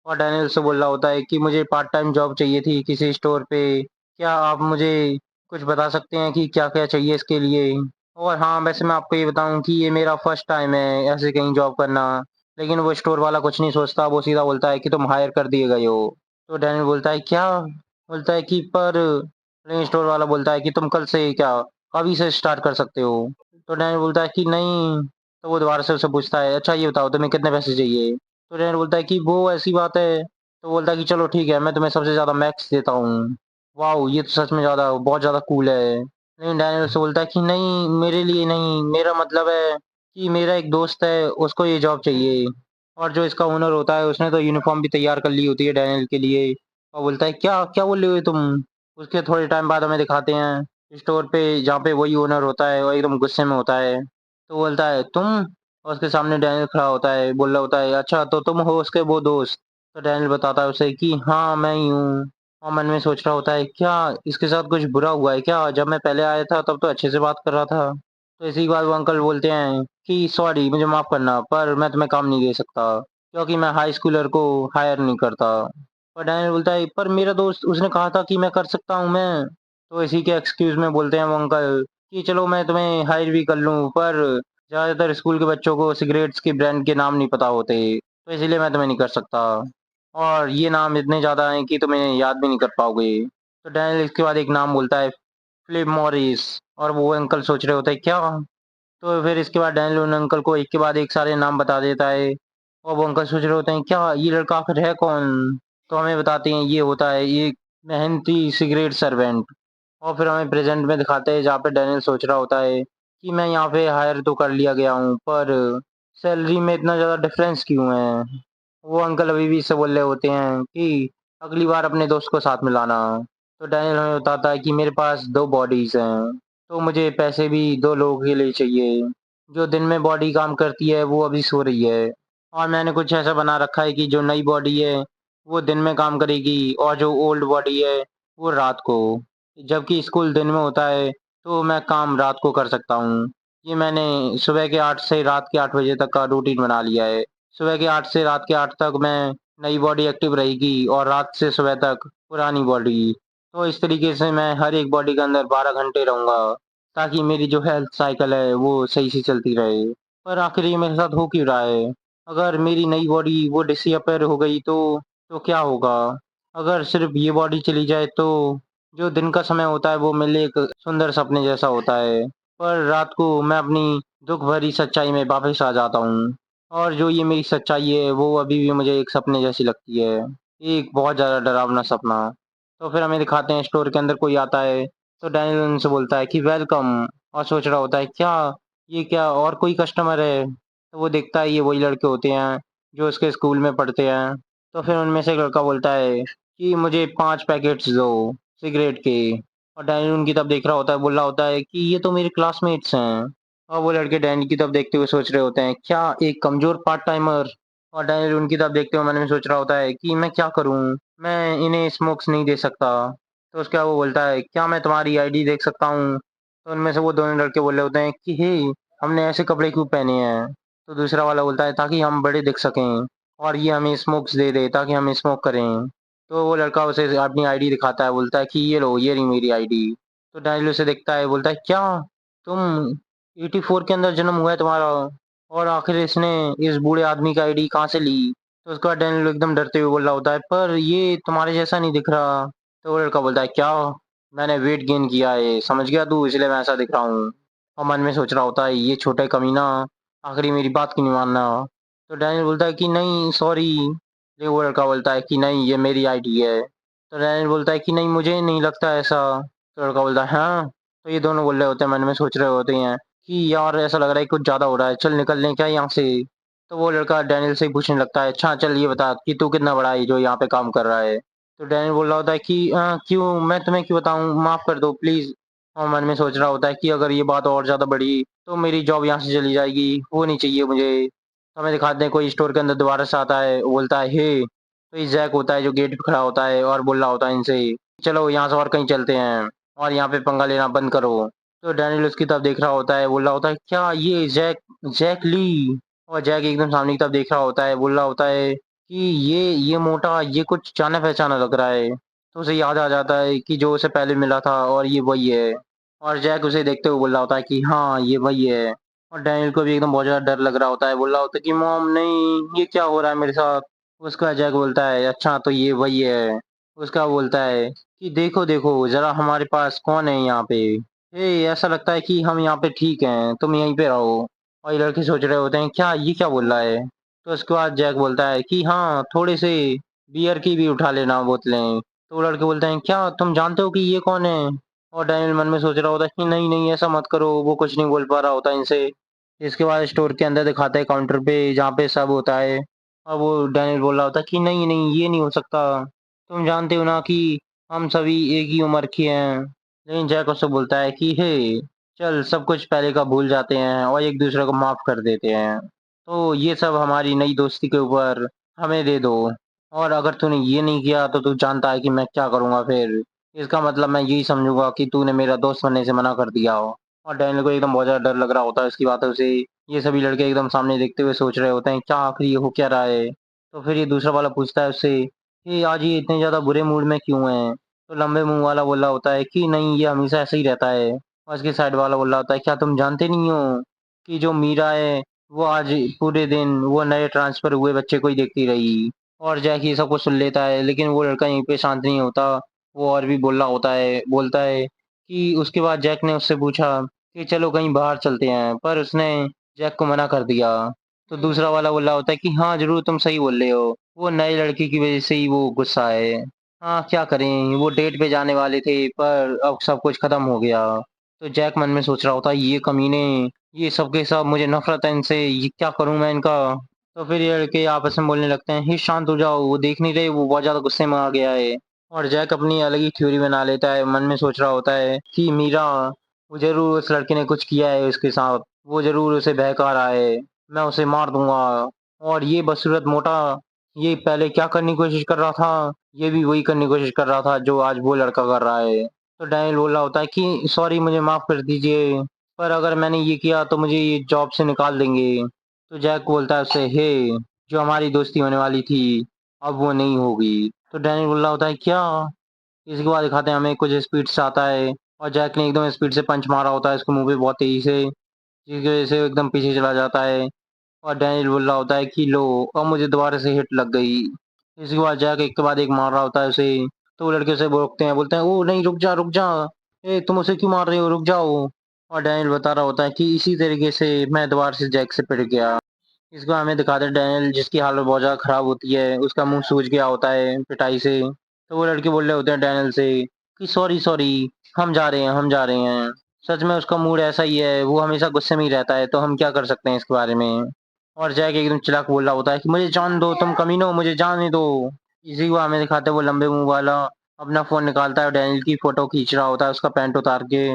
और डैनियल से बोल रहा होता है कि मुझे पार्ट टाइम जॉब चाहिए थी किसी स्टोर पे। क्या आप मुझे कुछ बता सकते हैं कि क्या-क्या चाहिए इसके लिए? और हाँ, वैसे मैं आपको ये बताऊँ कि ये मेरा फर्स्ट टाइम है ऐसे कहीं जॉब करना। लेकिन वो स्टोर वाला कुछ नहीं सोचता, वो सीधा बोलता है कि तुम हायर कर दिए गए हो। तो डैनियल बोलता है क्या? बोलता है कि पर नहीं, स्टोर वाला बोलता है कि तुम कल से क्या अभी से स्टार्ट कर सकते हो। तो डैनियल बोलता है कि नहीं। तो वो दोबारा से उससे पूछता है अच्छा ये बताओ तुम्हें कितने पैसे चाहिए? तो डैनियल बोलता है कि वो ऐसी बात है। तो बोलता है कि चलो ठीक है, मैं तुम्हें सबसे ज़्यादा मैक्स देता हूँ। वाओ! ये तो सच में बहुत ज़्यादा कूल है। लेकिन डैनियल उससे बोलता है कि नहीं, मेरे लिए नहीं, मेरा मतलब है कि मेरा एक दोस्त है, उसको ये जॉब चाहिए। और जो इसका ओनर होता है उसने तो यूनिफ़ॉर्म भी तैयार कर ली होती है डैनियल के लिए, और बोलता है क्या क्या बोल रहे हो तुम? उसके थोड़े टाइम बाद हमें दिखाते हैं स्टोर पे, जहाँ पे वही ओनर होता है वो एकदम गुस्से में होता है। तो बोलता है तुम? और उसके सामने डैनियल खड़ा होता है, बोल रहा होता है अच्छा तो तुम हो उसके वो दोस्त? तो डैनियल बताता है उसे कि हाँ मैं ही हूँ। और मन में सोच रहा होता है क्या इसके साथ कुछ बुरा हुआ है क्या? जब मैं पहले आया था तब तो अच्छे से बात कर रहा था। तो इसी के बाद वो अंकल बोलते हैं कि सॉरी, मुझे माफ़ करना, पर मैं तुम्हें काम नहीं दे सकता, क्योंकि मैं हाई स्कूलर को हायर नहीं करता। और डैनियल बोलता है पर मेरा दोस्त उसने कहा था कि मैं कर सकता हूँ मैं। तो इसी के एक्सक्यूज़ में बोलते हैं वो अंकल कि चलो मैं तुम्हें हायर भी कर लूँ, पर ज़्यादातर स्कूल के बच्चों को सिगरेट्स के ब्रांड के नाम नहीं पता होते, तो इसीलिए मैं तुम्हें नहीं कर सकता। और ये नाम इतने ज़्यादा हैं कि तुम इन्हें याद भी नहीं कर पाओगे। तो डैनियल इसके बाद एक नाम बोलता है, फिलिप मॉरिस। और वो अंकल सोच रहे होते हैं क्या? तो फिर इसके बाद डैनियल उन अंकल को एक के बाद एक सारे नाम बता देता है। और वो अंकल सोच रहे होते हैं क्या ये लड़का आखिर है कौन? तो हमें बताते हैं ये होता है एक मेहनती सिगरेट सर्वेंट। और फिर हमें प्रेजेंट में दिखाते हैं जहाँ पे डैनियल सोच रहा होता है कि मैं यहाँ पे हायर तो कर लिया गया हूँ, पर सैलरी में इतना ज़्यादा डिफरेंस क्यों है? वो अंकल अभी भी इससे बोल रहे होते हैं कि अगली बार अपने दोस्त को साथ में लाना। तो डैनियल हमें बताता है कि मेरे पास 2 बॉडीज़ हैं, तो मुझे पैसे भी 2 लोगों के लिए चाहिए। जो दिन में बॉडी काम करती है वो अभी सो रही है, और मैंने कुछ ऐसा बना रखा है कि जो नई बॉडी है वो दिन में काम करेगी, और जो ओल्ड बॉडी है वो रात को। जबकि स्कूल दिन में होता है तो मैं काम रात को कर सकता हूँ। ये मैंने सुबह के 8 से रात के 8 बजे तक का रूटीन बना लिया है। सुबह के 8 से रात के 8 तक मैं नई बॉडी एक्टिव रहेगी, और रात से सुबह तक पुरानी बॉडी। तो इस तरीके से मैं हर एक बॉडी के अंदर 12 घंटे रहूँगा, ताकि मेरी जो हेल्थ साइकिल है वो सही से चलती रहे। पर आखिर ये मेरे साथ हो क्यों रहा है? अगर मेरी नई बॉडी वो डिसअपियर हो गई तो क्या होगा? अगर सिर्फ़ ये बॉडी चली जाए तो जो दिन का समय होता है वो मेरे लिए एक सुंदर सपने जैसा होता है, पर रात को मैं अपनी दुःख भरी सच्चाई में वापस आ जाता हूँ। और जो ये मेरी सच्चाई है वो अभी भी मुझे एक सपने जैसी लगती है, एक बहुत ज़्यादा डरावना सपना। तो फिर हमें दिखाते हैं स्टोर के अंदर कोई आता है, तो डैनियल उनसे बोलता है कि वेलकम, और सोच रहा होता है क्या ये क्या और कोई कस्टमर है? तो वो देखता है ये वही लड़के होते हैं जो उसके स्कूल में पढ़ते हैं। तो फिर उनमें से एक लड़का बोलता है कि मुझे 5 पैकेट्स दो सिगरेट के। और डैनियल उनकी तरफ देख रहा होता है, बोल रहा होता है कि ये तो मेरे क्लासमेट्स हैं। और वो लड़के डैनियल की तरफ देखते हुए सोच रहे होते हैं क्या एक कमज़ोर पार्ट टाइमर? और डैनियल उनकी तरफ देखते हुए मन में सोच रहा होता है कि मैं क्या करूँ? मैं इन्हें स्मोक्स नहीं दे सकता। तो उसके बाद वो बोलता है क्या मैं तुम्हारी आईडी देख सकता हूँ? तो उनमें से वो दोनों लड़के बोल रहे होते हैं कि हे, हमने ऐसे कपड़े क्यों पहने हैं? तो दूसरा वाला बोलता है ताकि हम बड़े दिख सकें, और ये हमें स्मोक्स दे दे ताकि हम स्मोक करें। तो वो लड़का उसे अपनी आईडी दिखाता है, बोलता है कि ये लो, ये रही मेरी आईडी। तो डैनियल उसे देखता है, बोलता है क्या तुम 84 के अंदर जन्म हुआ है तुम्हारा, और आखिर इसने इस बूढ़े आदमी की आईडी कहाँ से ली? तो उसके बाद डैनियल एकदम डरते हुए बोल रहा होता है पर ये तुम्हारे जैसा नहीं दिख रहा। तो वो लड़का बोलता है क्या मैंने वेट गेन किया है, समझ गया तू, इसलिए मैं ऐसा दिख रहा हूँ। और मन में सोच रहा होता है ये छोटा कमीना आखिरी मेरी बात क्यों नहीं मानना। तो डैनियल बोलता है कि नहीं सॉरी। लेकिन वो लड़का बोलता है कि नहीं ये मेरी आईडी है। तो डैनियल बोलता है कि नहीं मुझे नहीं लगता ऐसा। तो लड़का बोलता है हाँ। तो ये दोनों बोल रहे होते हैं, मन में सोच रहे होते हैं कि यार ऐसा लग रहा है कुछ ज़्यादा हो रहा है, चल निकल लें क्या यहाँ से। तो वो लड़का डैनियल से ही पूछने लगता है अच्छा चल ये बता कि तू कितना बड़ा है जो यहाँ पे काम कर रहा है। तो डैनियल बोल रहा होता है कि क्यों, मैं तुम्हें क्यों बताऊँ, माफ़ कर दो प्लीज़। और मन में सोच रहा होता है कि अगर ये बात और ज़्यादा बढ़ी तो मेरी जॉब यहाँ से चली जाएगी, वो नहीं चाहिए मुझे। तो हमें दिखाते हैं कोई स्टोर के अंदर दोबारा से आता है, वो बोलता है हे! तो ये जैक होता है जो गेट पे खड़ा होता है और बोल रहा होता है इनसे, चलो यहाँ से और कहीं चलते हैं और यहाँ पे पंगा लेना बंद करो। तो डैनियल उसकी तरफ देख रहा होता है, बोल रहा होता है क्या ये जैक ली? और जैक एकदम सामने की तरफ देख रहा होता है, बोल रहा होता है कि ये मोटा, ये कुछ जाना-पहचाना लग रहा है। तो उसे याद आ जाता है कि जो उसे पहले मिला था और ये वही है। और जैक उसे देखते हुए बोल रहा होता है कि हाँ, ये वही है। और डैनियल को भी एकदम बहुत ज़्यादा डर लग रहा होता है, बोल रहा होता है कि मॉम नहीं, ये क्या हो रहा है मेरे साथ? उसके बाद जैक बोलता है अच्छा तो ये वही है। उसका बोलता है कि देखो, देखो ज़रा हमारे पास कौन है यहाँ पे? ए ऐसा लगता है कि हम यहाँ पे ठीक हैं, तुम यहीं पे रहो। और ये लड़के सोच रहे होते हैं क्या ये क्या बोल रहा है? तो उसके बाद जैक बोलता है कि हाँ, थोड़े से बियर की भी उठा लेना बोतलें। तो वो लड़के बोलते हैं क्या तुम जानते हो कि ये कौन है? और डैनियल मन में सोच रहा होता है कि नहीं, नहीं ऐसा मत करो, वो कुछ नहीं बोल पा रहा होता इनसे। इसके बाद स्टोर के अंदर दिखाता है काउंटर पे जहाँ पे सब होता है और वो डैनियल बोल रहा होता है कि नहीं, नहीं ये नहीं हो सकता। तुम जानते हो ना कि हम सभी एक ही उम्र के हैं। लेकिन जैक उससे बोलता है कि हे चल सब कुछ पहले का भूल जाते हैं और एक दूसरे को माफ कर देते हैं। तो ये सब हमारी नई दोस्ती के ऊपर हमें दे दो। और अगर तूने ये नहीं किया तो तू जानता है कि मैं क्या करूँगा फिर। इसका मतलब मैं यही समझूंगा कि तूने मेरा दोस्त बनने से मना कर दिया हो। और डैनियल को एकदम बहुत ज़्यादा डर लग रहा होता है उसकी बातों से। ये सभी लड़के एकदम सामने देखते हुए सोच रहे होते हैं क्या आखिर ये हो क्या रहा है। तो फिर ये दूसरा वाला पूछता है उससे कि आज ये इतने ज़्यादा बुरे मूड में क्यों है? तो लंबे मुंह वाला बोल रहा होता है कि नहीं ये हमेशा ऐसे ही रहता है। और उसके साइड वाला बोल रहा होता है क्या तुम जानते नहीं हो कि जो मीरा है वो आज पूरे दिन वो नए ट्रांसफर हुए बच्चे को ही देखती रही। और जैक ये सब कुछ सुन लेता है लेकिन वो लड़का यहीं पे शांत नहीं होता। वो और भी बोल रहा होता है, बोलता है कि उसके बाद जैक ने उससे पूछा कि चलो कहीं बाहर चलते हैं, पर उसने जैक को मना कर दिया। तो दूसरा वाला बोल रहा होता है कि हाँ ज़रूर तुम सही बोल रहे हो, वो नए लड़के की वज़ह से ही वो गुस्सा है। हाँ, क्या करें, वो डेट पे जाने वाले थे पर अब सब कुछ खत्म हो गया। तो जैक मन में सोच रहा होता है ये कमीने, ये सब के सब मुझे नफ़रत है इनसे, ये क्या करूँ मैं इनका? तो फिर ये लड़के आपस में बोलने लगते हैं, "हे शांत हो जाओ, वो देख नहीं रहे वो बहुत ज़्यादा गुस्से में आ गया है।" और जैक अपनी अलग ही थ्योरी बना लेता है, मन में सोच रहा होता है कि मीरा, वो ज़रूर उस लड़के ने कुछ किया है उसके साथ, वो ज़रूर उसे बहका रहा है, मैं उसे मार दूँगा। और ये बदसूरत मोटा, ये पहले क्या करने की कोशिश कर रहा था, ये भी वही करने की कोशिश कर रहा था जो आज वो लड़का कर रहा है। तो डैनियल बोल रहा होता है कि सॉरी मुझे माफ़ कर दीजिए, पर अगर मैंने ये किया तो मुझे ये जॉब से निकाल देंगे। तो जैक बोलता है उससे, हे जो हमारी दोस्ती होने वाली थी, अब वो नहीं होगी। तो डैनियल बोल रहा होता है क्या? इसके बाद दिखाते हैं हमें कुछ स्पीड से आता है और जैक ने एकदम स्पीड से पंच मारा होता है उसके मुंह पे बहुत तेजी से, जिसकी वजह से वो एकदम पीछे चला जाता है। और डैनियल बोल रहा होता है कि लो अब मुझे दोबारा से हिट लग गई। इसके बाद जैक एक के बाद एक मार रहा होता है उसे। तो वो लड़के उसे रोकते हैं, बोलते हैं ओ नहीं रुक जा रुक जा, ए तुम उसे क्यों मार रहे हो, रुक जाओ। और डैनियल बता रहा होता है कि इसी तरीके से मैं दोबारा से जैक से पिट गया। इसको हमें दिखाते हैं डैनियल जिसकी हालत बहुत ज़्यादा खराब होती है, उसका मुँह सूज गया होता है पिटाई से। तो वो लड़के बोल रहे होते हैं डैनियल से कि सॉरी, सॉरी, हम जा रहे हैं, हम जा रहे हैं। सच में उसका मूड ऐसा ही है, वो हमेशा गुस्से में ही रहता है, तो हम क्या कर सकते हैं इसके बारे में। और जैक एकदम चिल्ला के बोल रहा होता है कि मुझे जान दो, तुम कमीनो मुझे जाने दो। इसी को हमें दिखाते हैं वो लंबे मुँह वाला अपना फ़ोन निकालता है और डैनियल की फ़ोटो खींच रहा होता है उसका पैंट उतार के।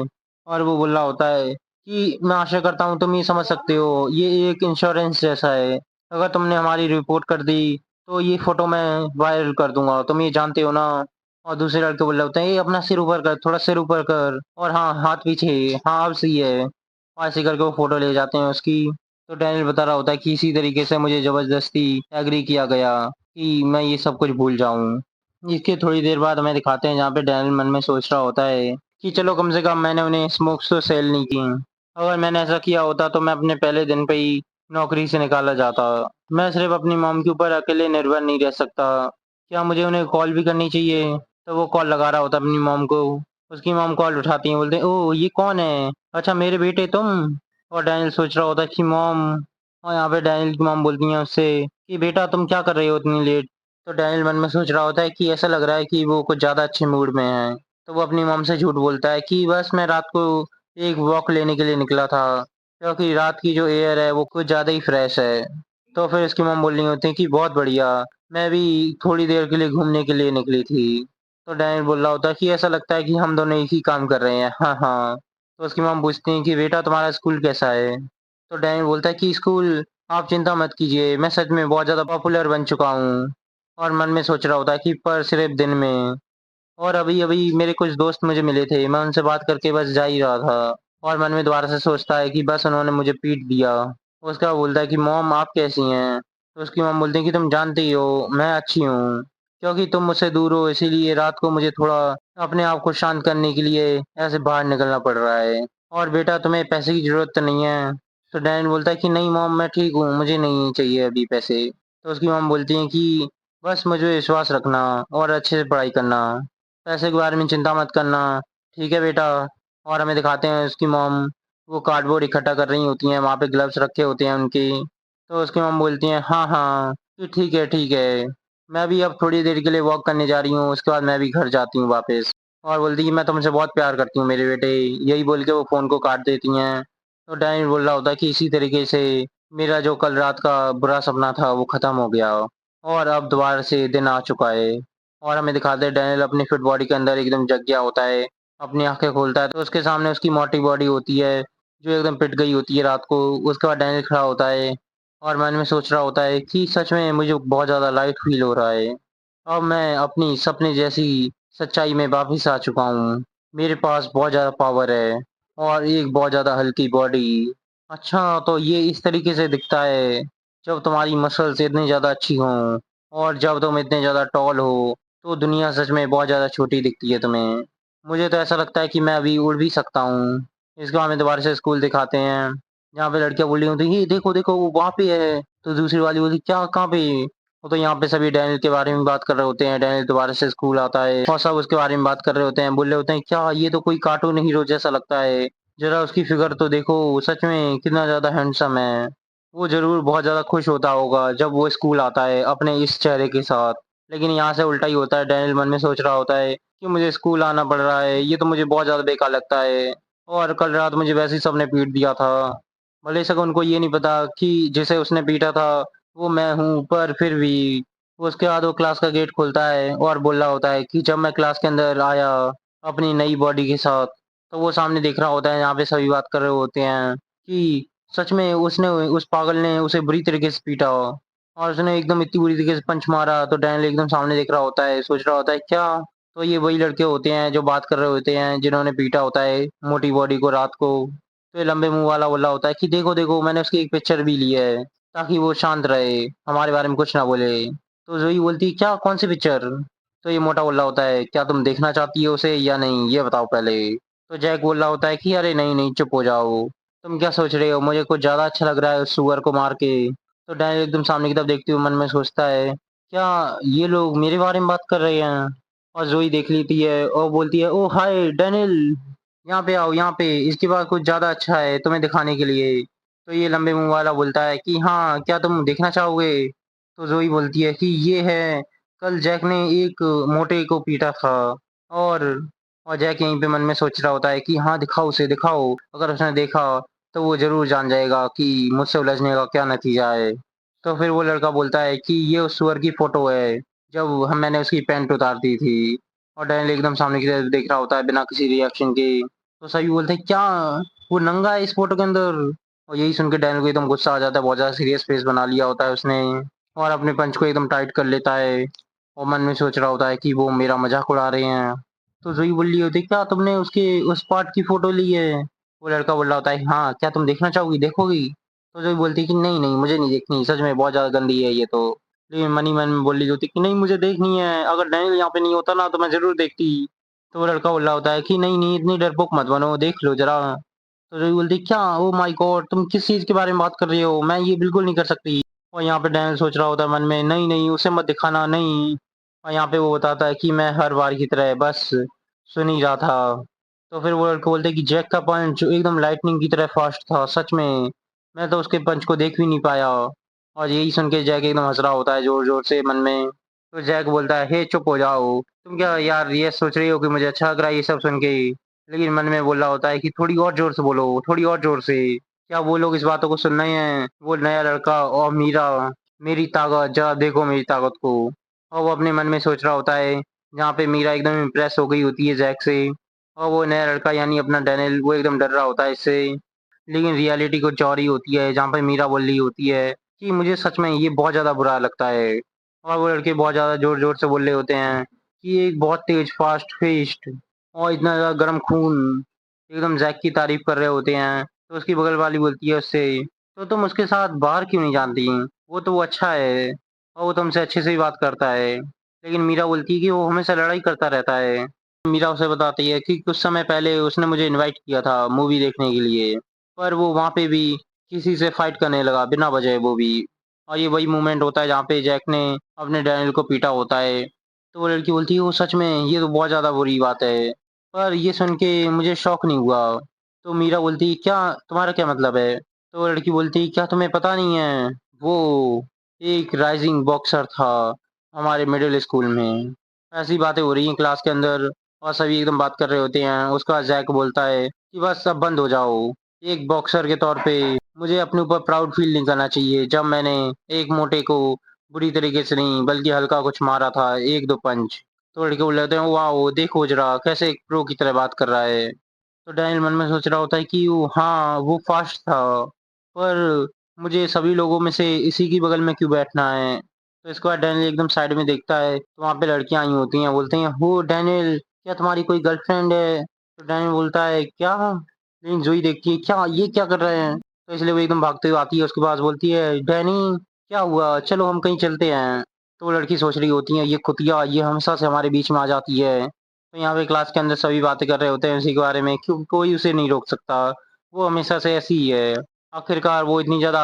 और वो बोल रहा होता है कि मैं आशा करता हूँ तुम ये समझ सकते हो, ये एक इंश्योरेंस जैसा है। अगर तुमने हमारी रिपोर्ट कर दी, तो ये फ़ोटो मैं वायरल कर दूँगा, तुम ये जानते हो ना? और दूसरे लड़के बोल रहे होते हैं, "ए अपना सिर ऊपर कर, थोड़ा सिर ऊपर कर और हाँ, हाथ पीछे, हाँ अब सही है।" और ऐसे करके वो फ़ोटो ले जाते हैं उसकी। तो डैनियल बता रहा होता है कि इसी तरीके से मुझे ज़बरदस्ती एग्री किया गया कि मैं ये सब कुछ भूल जाऊँ। इसके थोड़ी देर बाद हमें दिखाते हैं जहाँ पे डैनियल मन में सोच रहा होता है कि चलो कम से कम मैंने उन्हें स्मोक्स तो सेल नहीं की। अगर मैंने ऐसा किया होता तो मैं अपने पहले दिन पे ही नौकरी से निकाला जाता। मैं सिर्फ़ अपनी मॉम के ऊपर अकेले निर्भर नहीं रह सकता। क्या मुझे उन्हें कॉल भी करनी चाहिए? तो वो कॉल लगा रहा होता है अपनी मॉम को। उसकी मॉम कॉल उठाती हैं, बोलते हैं, "ओह! ये कौन है? अच्छा मेरे बेटे तुम?" और डैनियल सोच रहा होता है कि मॉम, और यहाँ पे डैनियल की मॉम बोलती हैं उससे कि बेटा तुम क्या कर रही हो इतनी लेट? तो डैनियल मन में सोच रहा होता है कि ऐसा लग रहा है कि वो कुछ ज़्यादा अच्छे मूड में है। तो वो अपनी मॉम से झूठ बोलता है कि बस मैं रात को एक वॉक लेने के लिए निकला था, क्योंकि रात की जो एयर है वो कुछ ज़्यादा ही फ्रेश है। तो फिर उसकी मॉम बोल रही होती है कि बहुत बढ़िया, मैं भी थोड़ी देर के लिए घूमने के लिए निकली थी। तो डैनियल बोल रहा होता है कि ऐसा लगता है कि हम दोनों एक ही काम कर रहे हैं। हाँ, हाँ। तो उसकी मॉम पूछती हैं कि बेटा तुम्हारा स्कूल कैसा है? तो डैनियल बोलता है कि स्कूल आप चिंता मत कीजिए, मैं सच में बहुत ज़्यादा पॉपुलर बन चुका हूँ। और मन में सोच रहा होता है कि पर सिर्फ दिन में। और अभी-अभी मेरे कुछ दोस्त मुझे मिले थे, मैं उनसे बात करके बस जा ही रहा था। और मन में दोबारा से सोचता है कि बस उन्होंने मुझे पीट दिया। उसके बाद बोलता है कि मॉम आप कैसी हैं? तो उसकी मॉम बोलती है कि तुम जानती ही हो मैं अच्छी हूँ। क्योंकि तुम मुझसे दूर हो इसीलिए रात को मुझे थोड़ा अपने आप को शांत करने के लिए ऐसे बाहर निकलना पड़ रहा है। और बेटा तुम्हें पैसे की ज़रूरत तो नहीं है? तो डैन बोलता है कि नहीं मॉम मैं ठीक हूँ, मुझे नहीं चाहिए अभी पैसे। तो उसकी मॉम बोलती हैं कि बस मुझे विश्वास रखना और अच्छे से पढ़ाई करना। पैसे के बारे में चिंता मत करना, ठीक है बेटा? और हमें दिखाते हैं उसकी मॉम, वो कार्डबोर्ड इकट्ठा कर रही होती हैं, वहाँ पे ग्लव्स रखे होते हैं उनकी। तो उसकी मॉम बोलती हैं, हाँ, हाँ, कि ठीक है, ठीक है। मैं भी अब थोड़ी देर के लिए वॉक करने जा रही हूँ, उसके बाद मैं भी घर जाती हूँ वापस। और बोलती है कि मैं तुमसे बहुत प्यार करती हूँ मेरे बेटे। यही बोल के वो फ़ोन को काट देती हैं। तो डैनियल बोल रहा होता है कि इसी तरीके से मेरा जो कल रात का बुरा सपना था वो ख़त्म हो गया और अब दोबारा से दिन आ चुका है। और हमें दिखाते हैं डैनियल अपनी फिट बॉडी के अंदर एकदम जग गया होता है। अपनी आँखें खोलता है तो उसके सामने उसकी मोटी बॉडी होती है, जो एकदम पिट गई होती है रात को। उसके बाद डैनियल खड़ा होता है और मन में सोच रहा होता है कि सच में मुझे बहुत ज़्यादा लाइट फ़ील हो रहा है। अब मैं अपनी सपने जैसी सच्चाई में वापिस आ चुका हूँ। मेरे पास बहुत ज़्यादा पावर है और एक बहुत ज़्यादा हल्की बॉडी। अच्छा, तो ये इस तरीके से दिखता है जब तुम्हारी मसल्स इतनी ज़्यादा अच्छी हों और जब तुम इतने ज़्यादा टॉल हो, तो दुनिया सच में बहुत ज़्यादा छोटी दिखती है तुम्हें। मुझे तो ऐसा लगता है कि मैं अभी उड़ भी सकता हूँ। इसके बाद में दोबारा से स्कूल दिखाते हैं, जहाँ पे लड़कियाँ बोल रही होती हैं, "ये देखो, देखो वो वहाँ पे है।" तो दूसरी वाली बोलती, "क्या? कहाँ पे?" वो तो यहाँ पे सभी डैनियल के बारे में बात कर रहे होते हैं। डैनियल दोबारा से स्कूल आता है और सब उसके बारे में बात कर रहे होते हैं। बोल रहे होते हैं, "क्या ये तो कोई कार्टून हीरो जैसा लगता है। ज़रा उसकी फिगर तो देखो, सच में कितना ज़्यादा हैंडसम है।" वो ज़रूर बहुत ज़्यादा खुश होता होगा जब वो स्कूल आता है अपने इस चेहरे के साथ। लेकिन यहाँ से उल्टा ही होता है, डैनियल मन में सोच रहा होता है कि मुझे स्कूल आना पड़ रहा है, ये तो मुझे बहुत ज़्यादा बेकार लगता है और कल रात मुझे वैसे ही सबने पीट दिया था। भले सक उनको ये नहीं पता कि जिसे उसने पीटा था वो मैं हूँ, पर फिर भी। उसके बाद वो क्लास का गेट खोलता है और बोल रहा होता है कि जब मैं क्लास के अंदर आया अपनी नई बॉडी के साथ, तो वो सामने देख रहा होता है यहाँ पे सभी बात कर रहे होते हैं कि सच में उसने उस पागल ने उसे बुरी तरीके से पीटा और उसने एकदम इतनी बुरी तरीके से पंच मारा। तो डैनियल एकदम सामने देख रहा होता है, सोच रहा होता है क्या? तो ये वही लड़के होते हैं जो बात कर रहे होते हैं जिन्होंने पीटा होता है मोटी बॉडी को रात को। तो ये लंबे मुंह वाला बोला होता है कि देखो देखो मैंने उसकी एक पिक्चर भी ली है ताकि वो शांत रहे, हमारे बारे में कुछ ना बोले। तो जोई बोलती है क्या? कौन सी पिक्चर? तो ये मोटा बोल रहा होता है, क्या तुम देखना चाहती हो उसे या नहीं ये बताओ पहले। तो जैक बोल रहा होता है कि अरे नहीं नहीं चुप हो जाओ, तुम क्या सोच रहे हो, मुझे कुछ ज्यादा अच्छा लग रहा है उस सुअर को मार के। तो डैनियल एकदम सामने की तरफ देखते हुए मन में सोचता है, क्या ये लोग मेरे बारे में बात कर रहे हैं? और जोई देख लेती है और बोलती है, ओ हाय डैनियल, यहाँ पे आओ यहाँ पे, इसके बाद कुछ ज्यादा अच्छा है तुम्हें दिखाने के लिए। तो ये लंबे मुंह वाला बोलता है कि हाँ क्या तुम देखना चाहोगे? तो जोई बोलती है कि ये है, कल जैक ने एक मोटे को पीटा था। और और जैक यहीं पे मन में सोच रहा होता है कि हाँ दिखाओ उसे दिखाओ, अगर उसने देखा तो वो ज़रूर जान जाएगा कि मुझसे उलझने का क्या नतीजा है। तो फिर वो लड़का बोलता है कि ये उस सुअर की फ़ोटो है, जब हम मैंने उसकी पैंट उतार दी थी। और डैनियल एकदम सामने की तरफ देख रहा होता है बिना किसी रिएक्शन के। तो सभी बोलते हैं, "क्या वो नंगा है इस फ़ोटो के अंदर?" और यही सुन के डैनियल को एकदम गुस्सा आ जाता है, बहुत ज़्यादा सीरियस फेस बना लिया होता है उसने और अपने पंच को एकदम टाइट कर लेता है और मन में सोच रहा होता है कि वो मेरा मज़ाक उड़ा रहे हैं। तो ज़ोई बोल रही होती है, "क्या तुमने उसके उस पार्ट की फ़ोटो ली है?" वो लड़का बोल रहा होता है, "हाँ, क्या तुम देखना चाहोगी, देखोगी?" तो ज़ोई बोलती है कि नहीं, नहीं मुझे नहीं देखनी, सच में बहुत ज़्यादा गंदी है ये तो। लेकिन मन ही मन में बोल रही होती है कि नहीं मुझे देखनी है, अगर डैनियल यहाँ पे नहीं होता ना तो मैं ज़रूर देखती। तो वो लड़का बोल रहा होता है कि नहीं, नहीं इतनी डरपोक मत बनो, देख लो ज़रा। तो ज़ोई बोलती है, "क्या? Oh my God! तुम किस चीज़ के बारे में बात कर रही हो? मैं ये बिल्कुल नहीं कर सकती।" और यहाँ पे डैनियल सोच रहा होता है मन में, नहीं, नहीं उसे मत दिखाना, नहीं। और यहाँ पे वो बताता है कि मैं हर बार की तरह बस सुन ही रहा था। तो फिर वो लड़के बोलते हैं कि जैक का पंच एकदम लाइटनिंग की तरह फास्ट था, सच में। मैं तो उसके पंच को देख भी नहीं पाया। और यही सुन के जैक एकदम हँस रहा होता है ज़ोर-ज़ोर से मन में। तो जैक बोलता है, "हे चुप हो जाओ। तुम क्या यार ये सोच रही हो कि मुझे अच्छा लग रहा है ये सब सुन के?" लेकिन मन में बोल रहा होता है कि थोड़ी और ज़ोर से बोलो, थोड़ी और ज़ोर से। क्या वो लोग इस बातों को सुन रहे हैं? वो नया लड़का और मीरा। मेरी ताकत, जरा देखो मेरी ताकत को। और वो अपने मन में सोच रहा होता है, जहाँ पे मीरा एकदम इम्प्रेस हो गई होती है जैक से। और वो नया लड़का यानी अपना डैनियल वो एकदम डर रहा होता है इससे। लेकिन रियलिटी कुछ और ही होती है, जहाँ पे मीरा बोल रही होती है कि मुझे सच में ये बहुत ज़्यादा बुरा लगता है। और वो लड़के बहुत ज़्यादा ज़ोर-ज़ोर से बोल रहे होते हैं कि ये एक बहुत तेज़, फास्ट फेस्ड और इतना ज़्यादा गर्म खून एकदम जैक की तारीफ़ कर रहे होते हैं। तो उसकी बगल वाली बोलती है उससे, "तो तुम उसके साथ बाहर क्यों नहीं जाती? वो अच्छा है और वो तुमसे अच्छे से ही बात करता है।" लेकिन मीरा बोलती है कि वो हमेशा लड़ाई करता रहता है। मीरा उसे बताती है कि कुछ समय पहले उसने मुझे इनवाइट किया था मूवी देखने के लिए, पर वो वहाँ पे भी किसी से फाइट करने लगा बिना वजह वो भी। और ये वही मोमेंट होता है जहाँ पे जैक ने अपने डैनियल को पीटा होता है। तो वो लड़की बोलती है, "ओह सच में? ये तो बहुत ज़्यादा बुरी बात है।" पर ये सुन के मुझे शॉक नहीं हुआ। तो मीरा बोलती, "क्या तुम्हारा क्या मतलब है?" तो वो लड़की बोलती, "क्या तुम्हें पता नहीं है? वो एक राइजिंग बॉक्सर था हमारे मिडिल स्कूल में।" ऐसी बातें हो रही हैं क्लास के अंदर और सभी एकदम बात कर रहे होते हैं। उसके बाद जैक बोलता है कि बस अब बंद हो जाओ। एक बॉक्सर के तौर पे मुझे अपने ऊपर प्राउड फील नहीं करना चाहिए जब मैंने एक मोटे को बुरी तरीके से नहीं बल्कि हल्का कुछ मारा था, 1-2 पंच। तो लड़के बोल रहे होते हैं, "वाओ! देखो ज़रा कैसे एक प्रो की तरह बात कर रहा है।" तो डैनियल मन में सोच रहा होता है कि वो हाँ, वो फ़ास्ट था, पर मुझे सभी लोगों में से इसी की बगल में क्यों बैठना है? तो इसके बाद डैनियल एकदम साइड में देखता है, तो वहाँ पे लड़कियाँ आई होती हैं, बोलती हैं, "हो डैनियल, क्या तुम्हारी कोई गर्लफ्रेंड है?" तो डैनियल बोलता है, "क्या?" लेकिन ज़ोई देखती है, "क्या? ये क्या कर रहे हैं?" तो इसलिए वो एकदम भागते हुए आती है उसके पास, बोलती है, "डैनी, क्या हुआ? चलो हम कहीं चलते हैं।" तो वो लड़की सोच रही होती है, ये कुतिया, ये हमेशा से हमारे बीच में आ जाती है। तो यहाँ पे क्लास के अंदर सभी बातें कर रहे होते हैं उसी के बारे में, क्यों कोई उसे नहीं रोक सकता। वो हमेशा से ऐसी ही है। आखिरकार वो इतनी ज़्यादा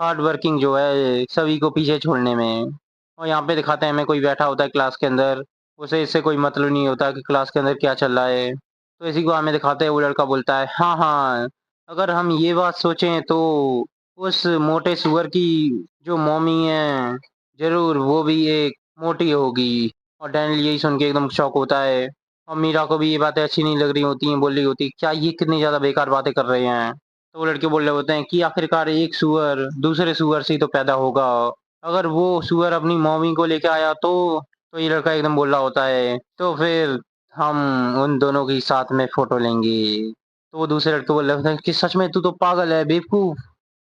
हार्ड वर्किंग जो है सभी को पीछे छोड़ने में। और यहाँ पे दिखाते हैं हमें कोई बैठा होता है क्लास के अंदर, उसे इससे कोई मतलब नहीं होता कि क्लास के अंदर क्या चल रहा है। तो इसी को हमें दिखाते हैं वो लड़का बोलता है, "हाँ, हाँ, अगर हम ये बात सोचें तो उस मोटे सूअर की जो मम्मी है, ज़रूर वो भी एक मोटी होगी।" और डैनियल यही सुन के एकदम शॉक होता है। और मीरा को भी ये बातें अच्छी नहीं लग रही होती हैं, बोल रही होती है, "क्या ये कितनी ज़्यादा बेकार बातें कर रहे हैं।" तो वो लड़के बोल रहे होते हैं कि आखिरकार एक सूअर दूसरे सूअर से ही तो पैदा होगा। अगर वो सूअर अपनी मम्मी को लेके आया तो ये लड़का एकदम बोल रहा होता है, "तो फिर हम उन दोनों की साथ में फ़ोटो लेंगे।" तो वो दूसरे लड़के बोल रहे होते हैं कि सच में तू तो पागल है, बेवकूफ़।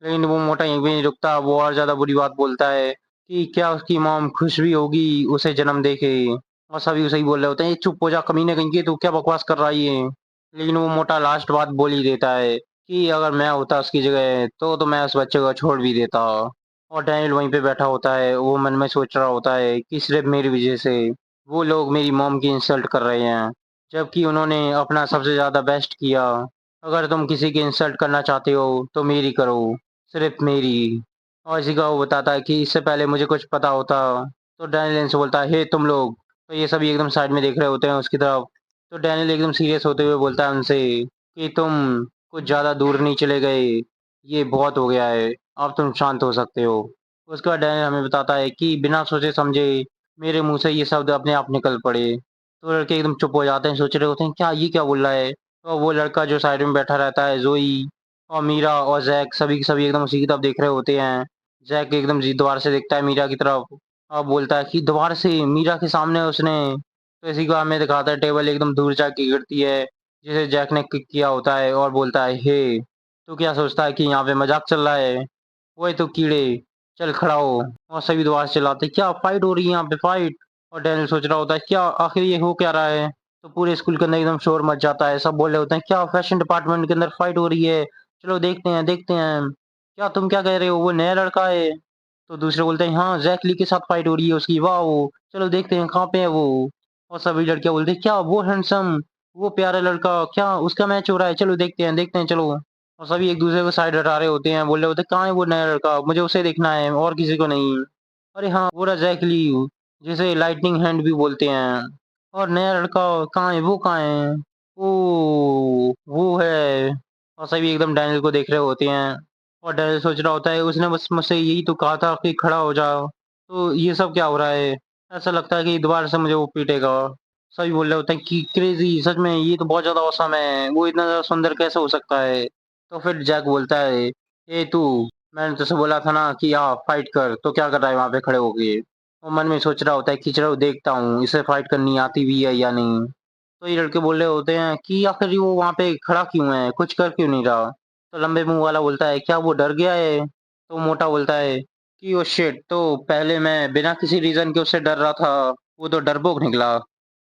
लेकिन वो मोटा यहीं पे नहीं रुकता, वो और ज़्यादा बुरी बात बोलता है कि क्या उसकी मॉम खुश भी होगी उसे जन्म देके। और सभी उसे ही बोल रहे होते हैं, "ये चुप हो जा कमीने कहीं के, तू क्या बकवास कर रहा है ये?" लेकिन वो मोटा लास्ट बात बोल ही देता है कि अगर मैं होता उसकी जगह तो मैं उस बच्चे को छोड़ भी देता। और डैनियल वहीं पे बैठा होता है, वो मन में सोच रहा होता है कि सिर्फ़ मेरी वज़ह से वो लोग मेरी मॉम की इंसल्ट कर रहे हैं, जबकि उन्होंने अपना सबसे ज़्यादा बेस्ट किया। अगर तुम किसी की इंसल्ट करना चाहते हो तो मेरी करो, सिर्फ़ मेरी। और इसी का वो बताता है कि इससे पहले मुझे कुछ पता होता तो डैनियल इनसे बोलता है, "हे तुम लोग।" तो ये सभी एकदम साइड में देख रहे होते हैं उसकी तरफ। तो डैनियल एकदम सीरियस होते हुए बोलता है उनसे कि तुम कुछ ज़्यादा दूर नहीं चले गए, ये बहुत हो गया है, अब तुम शांत हो सकते हो। उसके बाद डैनियल हमें बताता है कि बिना सोचे-समझे मेरे मुँह से ये शब्द अपने आप निकल पड़े। तो लड़के एकदम चुप हो जाते हैं, सोच रहे होते हैं क्या ये क्या बोल रहा है? तो वो लड़का जो साइड में बैठा रहता है, ज़ोई और मीरा और ज़ैक सभी के सभी एकदम उसी की तरफ देख रहे होते हैं। ज़ैक एकदम जी दोबारा से देखता है मीरा की तरफ और बोलता है कि दोबारा से मीरा के सामने उसने। तो इसी को हमें दिखाता है टेबल एकदम दूर जाके गिरती है, जिसे जैक ने किक किया होता है और बोलता है, "हे! तू क्या सोचता है कि यहाँ पे मज़ाक चल रहा है? ओए तू कीड़े, चल खड़ा हो।" और सभी दोबारा से चिल्लाते हैं, "क्या फाइट हो रही है यहाँ पे फाइट?" और डैनियल सोच रहा होता है, "क्या आखिर ये हो क्या रहा है?" तो पूरे स्कूल के अंदर एकदम शोर मच जाता है, सब बोल रहे होते हैं, "क्या फैशन डिपार्टमेंट के अंदर फाइट हो रही है? चलो देखते हैं। क्या तुम क्या कह रहे हो? वो नया लड़का है?" तो दूसरे बोलते हैं, "हाँ, ज़ैक ली के साथ फाइट हो रही है उसकी, वाओ! चलो देखते हैं कहाँ पे है वो?" और सभी लड़कियाँ बोलती हैं, "क्या वो हैंडसम, वो प्यारा लड़का, क्या उसका मैच हो रहा है? चलो देखते हैं, चलो।" और सभी एक-दूसरे को साइड हटा रहे होते हैं, बोल रहे होते हैं, "कहाँ है वो नया लड़का? मुझे उसे देखना है और किसी को नहीं।" अरे हाँ, वो रहा ज़ैक ली, जिसे लाइटनिंग हैंड भी बोलते हैं। और नया लड़का कहाँ है? वो कहाँ है? ओह! वो है। और सभी एकदम डैनियल को देख रहे होते हैं। और डैनियल सोच रहा होता है उसने बस मुझसे यही तो कहा था कि खड़ा हो जाओ। तो ये सब क्या हो रहा है? ऐसा लगता है कि दोबारा से मुझे वो पीटेगा। सभी बोल रहे होते हैं कि क्रेज़ी सच में ये तो बहुत ज़्यादा ऑसम है। वो इतना ज़्यादा सुंदर कैसे हो सकता है? तो फिर जैक बोलता है, "ए तू, मैंने तुझसे बोला था ना कि आ फाइट कर, तो क्या कर रहा है वहाँ पे खड़े होके? वो मन में सोच रहा होता है कि चलो देखता हूँ इसे फाइट करनी आती भी है या नहीं। तो ये लड़के बोल रहे होते हैं कि आखिर ये वो वहाँ पे खड़ा क्यों है, कुछ कर क्यों नहीं रहा? तो लंबे मुंह वाला बोलता है क्या वो डर गया है? तो मोटा बोलता है कि ओ शिट, तो पहले मैं बिना किसी रीजन के उससे डर रहा था, वो तो डरपोक निकला।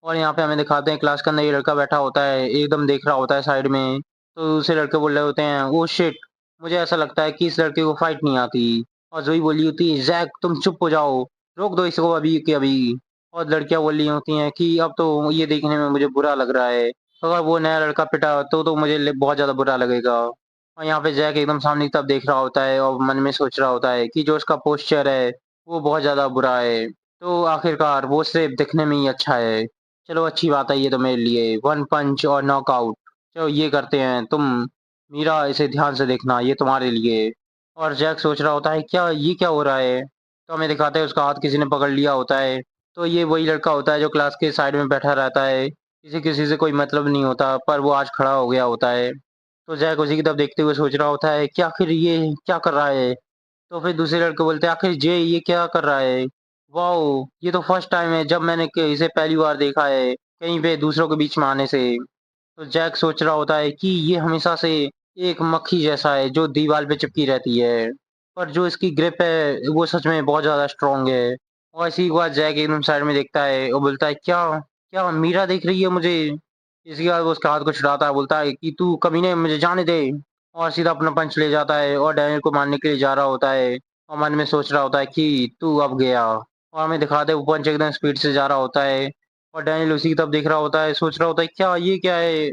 और यहाँ पे हमें दिखाते हैं क्लास के अंदर ये लड़का बैठा होता है, एकदम देख रहा होता है साइड में। तो दूसरे लड़के बोल रहे होते हैं ओ शिट, मुझे ऐसा लगता है कि इस लड़के को फाइट नहीं आती। और जोई बोली होती है जैक तुम चुप हो जाओ, रोक दो इसको अभी के अभी। और लड़कियां बोल रही होती हैं कि अब तो ये देखने में मुझे बुरा लग रहा है, अगर वो नया लड़का पिटा तो मुझे बहुत ज्यादा बुरा लगेगा। और यहाँ पे जैक एकदम सामने की तरफ देख रहा होता है और मन में सोच रहा होता है कि जो उसका पोस्चर है वो बहुत ज्यादा बुरा है, तो आखिरकार वो सिर्फ दिखने में ही अच्छा है। चलो अच्छी बात है ये तो मेरे लिए, वन पंच और नॉकआउट। चलो ये करते हैं, तुम मीरा इसे ध्यान से देखना, ये तुम्हारे लिए। और जैक सोच रहा होता है क्या ये क्या हो रहा है? तो हमें दिखाते हैं उसका हाथ किसी ने पकड़ लिया होता है। तो ये वही लड़का होता है जो क्लास के साइड में बैठा रहता है, किसी किसी से कोई मतलब नहीं होता, पर वो आज खड़ा हो गया होता है। तो जैक उसी की तरफ देखते हुए सोच रहा होता है कि आखिर ये क्या कर रहा है? तो फिर दूसरे लड़के बोलते हैं आखिर जे ये क्या कर रहा है? वाओ, ये तो फर्स्ट टाइम है जब मैंने इसे पहली बार देखा है कहीं पे दूसरों के बीच में आने से। तो जैक सोच रहा होता है कि ये हमेशा से एक मक्खी जैसा है जो दीवार पे चिपकी रहती है, पर जो इसकी ग्रिप है वो सच में बहुत ज्यादा स्ट्रांग है। और इसी के बाद जैक एकदम साइड में देखता है और बोलता है क्या, क्या मीरा देख रही है मुझे? इसके बाद वो उसका हाथ को छुड़ाता है, बोलता है कि तू कमीने मुझे जाने दे। और सीधा अपना पंच ले जाता है और डैनियल को मारने के लिए जा रहा होता है। और मन में सोच रहा होता है कि तू अब गया। और हमें दिखाते हैं वो पंच एकदम स्पीड से जा रहा होता है। और डैनियल उसी की तरफ देख रहा होता है, सोच रहा होता है क्या ये क्या है?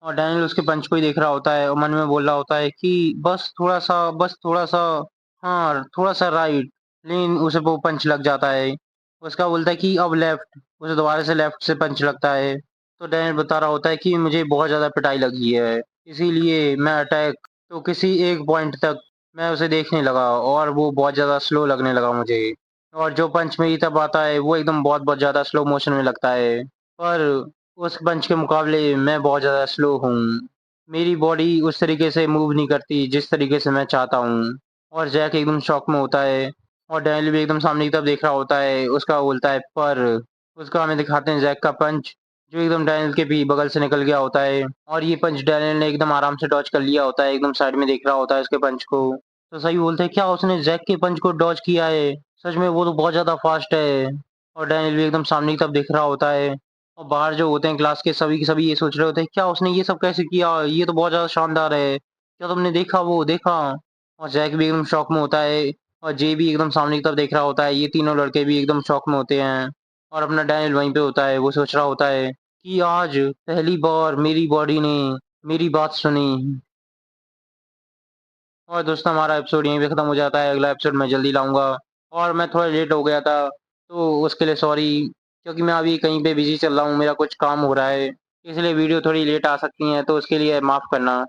और डैनियल उसके पंच को ही देख रहा होता है और मन में बोल रहा होता है कि बस थोड़ा सा, बस थोड़ा सा, हाँ थोड़ा सा राइट। लेकिन उसे वो पंच लग जाता है। उसका बोलता है कि अब लेफ्ट, उसे दोबारा से लेफ्ट से पंच लगता है। तो डैनियल बता रहा होता है कि मुझे बहुत ज़्यादा पिटाई लगी है, इसीलिए मैं अटैक, तो किसी एक पॉइंट तक मैं उसे देखने लगा और वो बहुत ज़्यादा स्लो लगने लगा मुझे। और जो पंच मेरी तरफ आता है वो एकदम बहुत बहुत ज़्यादा स्लो मोशन में लगता है, पर उस पंच के मुकाबले मैं बहुत ज़्यादा स्लो हूँ। मेरी बॉडी उस तरीके से मूव नहीं करती जिस तरीके से मैं चाहता हूँ। और जैक एकदम शॉक में होता है। और डैनियल भी एकदम सामने की तरफ देख रहा होता है, उसका बोलता है पर, उसका हमें दिखाते हैं जैक का पंच जो एकदम डैनियल के भी बगल से निकल गया होता है। और ये पंच डैनियल ने एकदम आराम से डॉज कर लिया होता है, एकदम साइड में देख रहा होता है उसके पंच को। तो सही बोलते हैं क्या उसने जैक के पंच को डॉज किया है? सच में वो तो बहुत ज़्यादा फास्ट है। और डैनियल भी एकदम सामने की तरफ देख रहा होता है। और बाहर जो होते हैं क्लास के सभी के सभी ये सोच रहे होते हैं क्या उसने ये सब कैसे किया, ये तो बहुत ज़्यादा शानदार है, क्या तुमने देखा वो देखा? और जैक भी एकदम शॉक में होता है। और जे भी एकदम सामने की तरफ देख रहा होता है, ये तीनों लड़के भी एकदम शॉक में होते हैं। और अपना डैनियल वहीं पे होता है, वो सोच रहा होता है कि आज पहली बार मेरी बॉडी ने मेरी बात सुनी। और दोस्तों हमारा एपिसोड यहीं पे खत्म हो जाता है, अगला एपिसोड मैं जल्दी लाऊंगा। और मैं थोड़ा लेट हो गया था तो उसके लिए सॉरी, क्योंकि मैं अभी कहीं पे बिजी चल रहा हूँ, मेरा कुछ काम हो रहा है, इसलिए वीडियो थोड़ी लेट आ सकती है, तो उसके लिए माफ़ करना।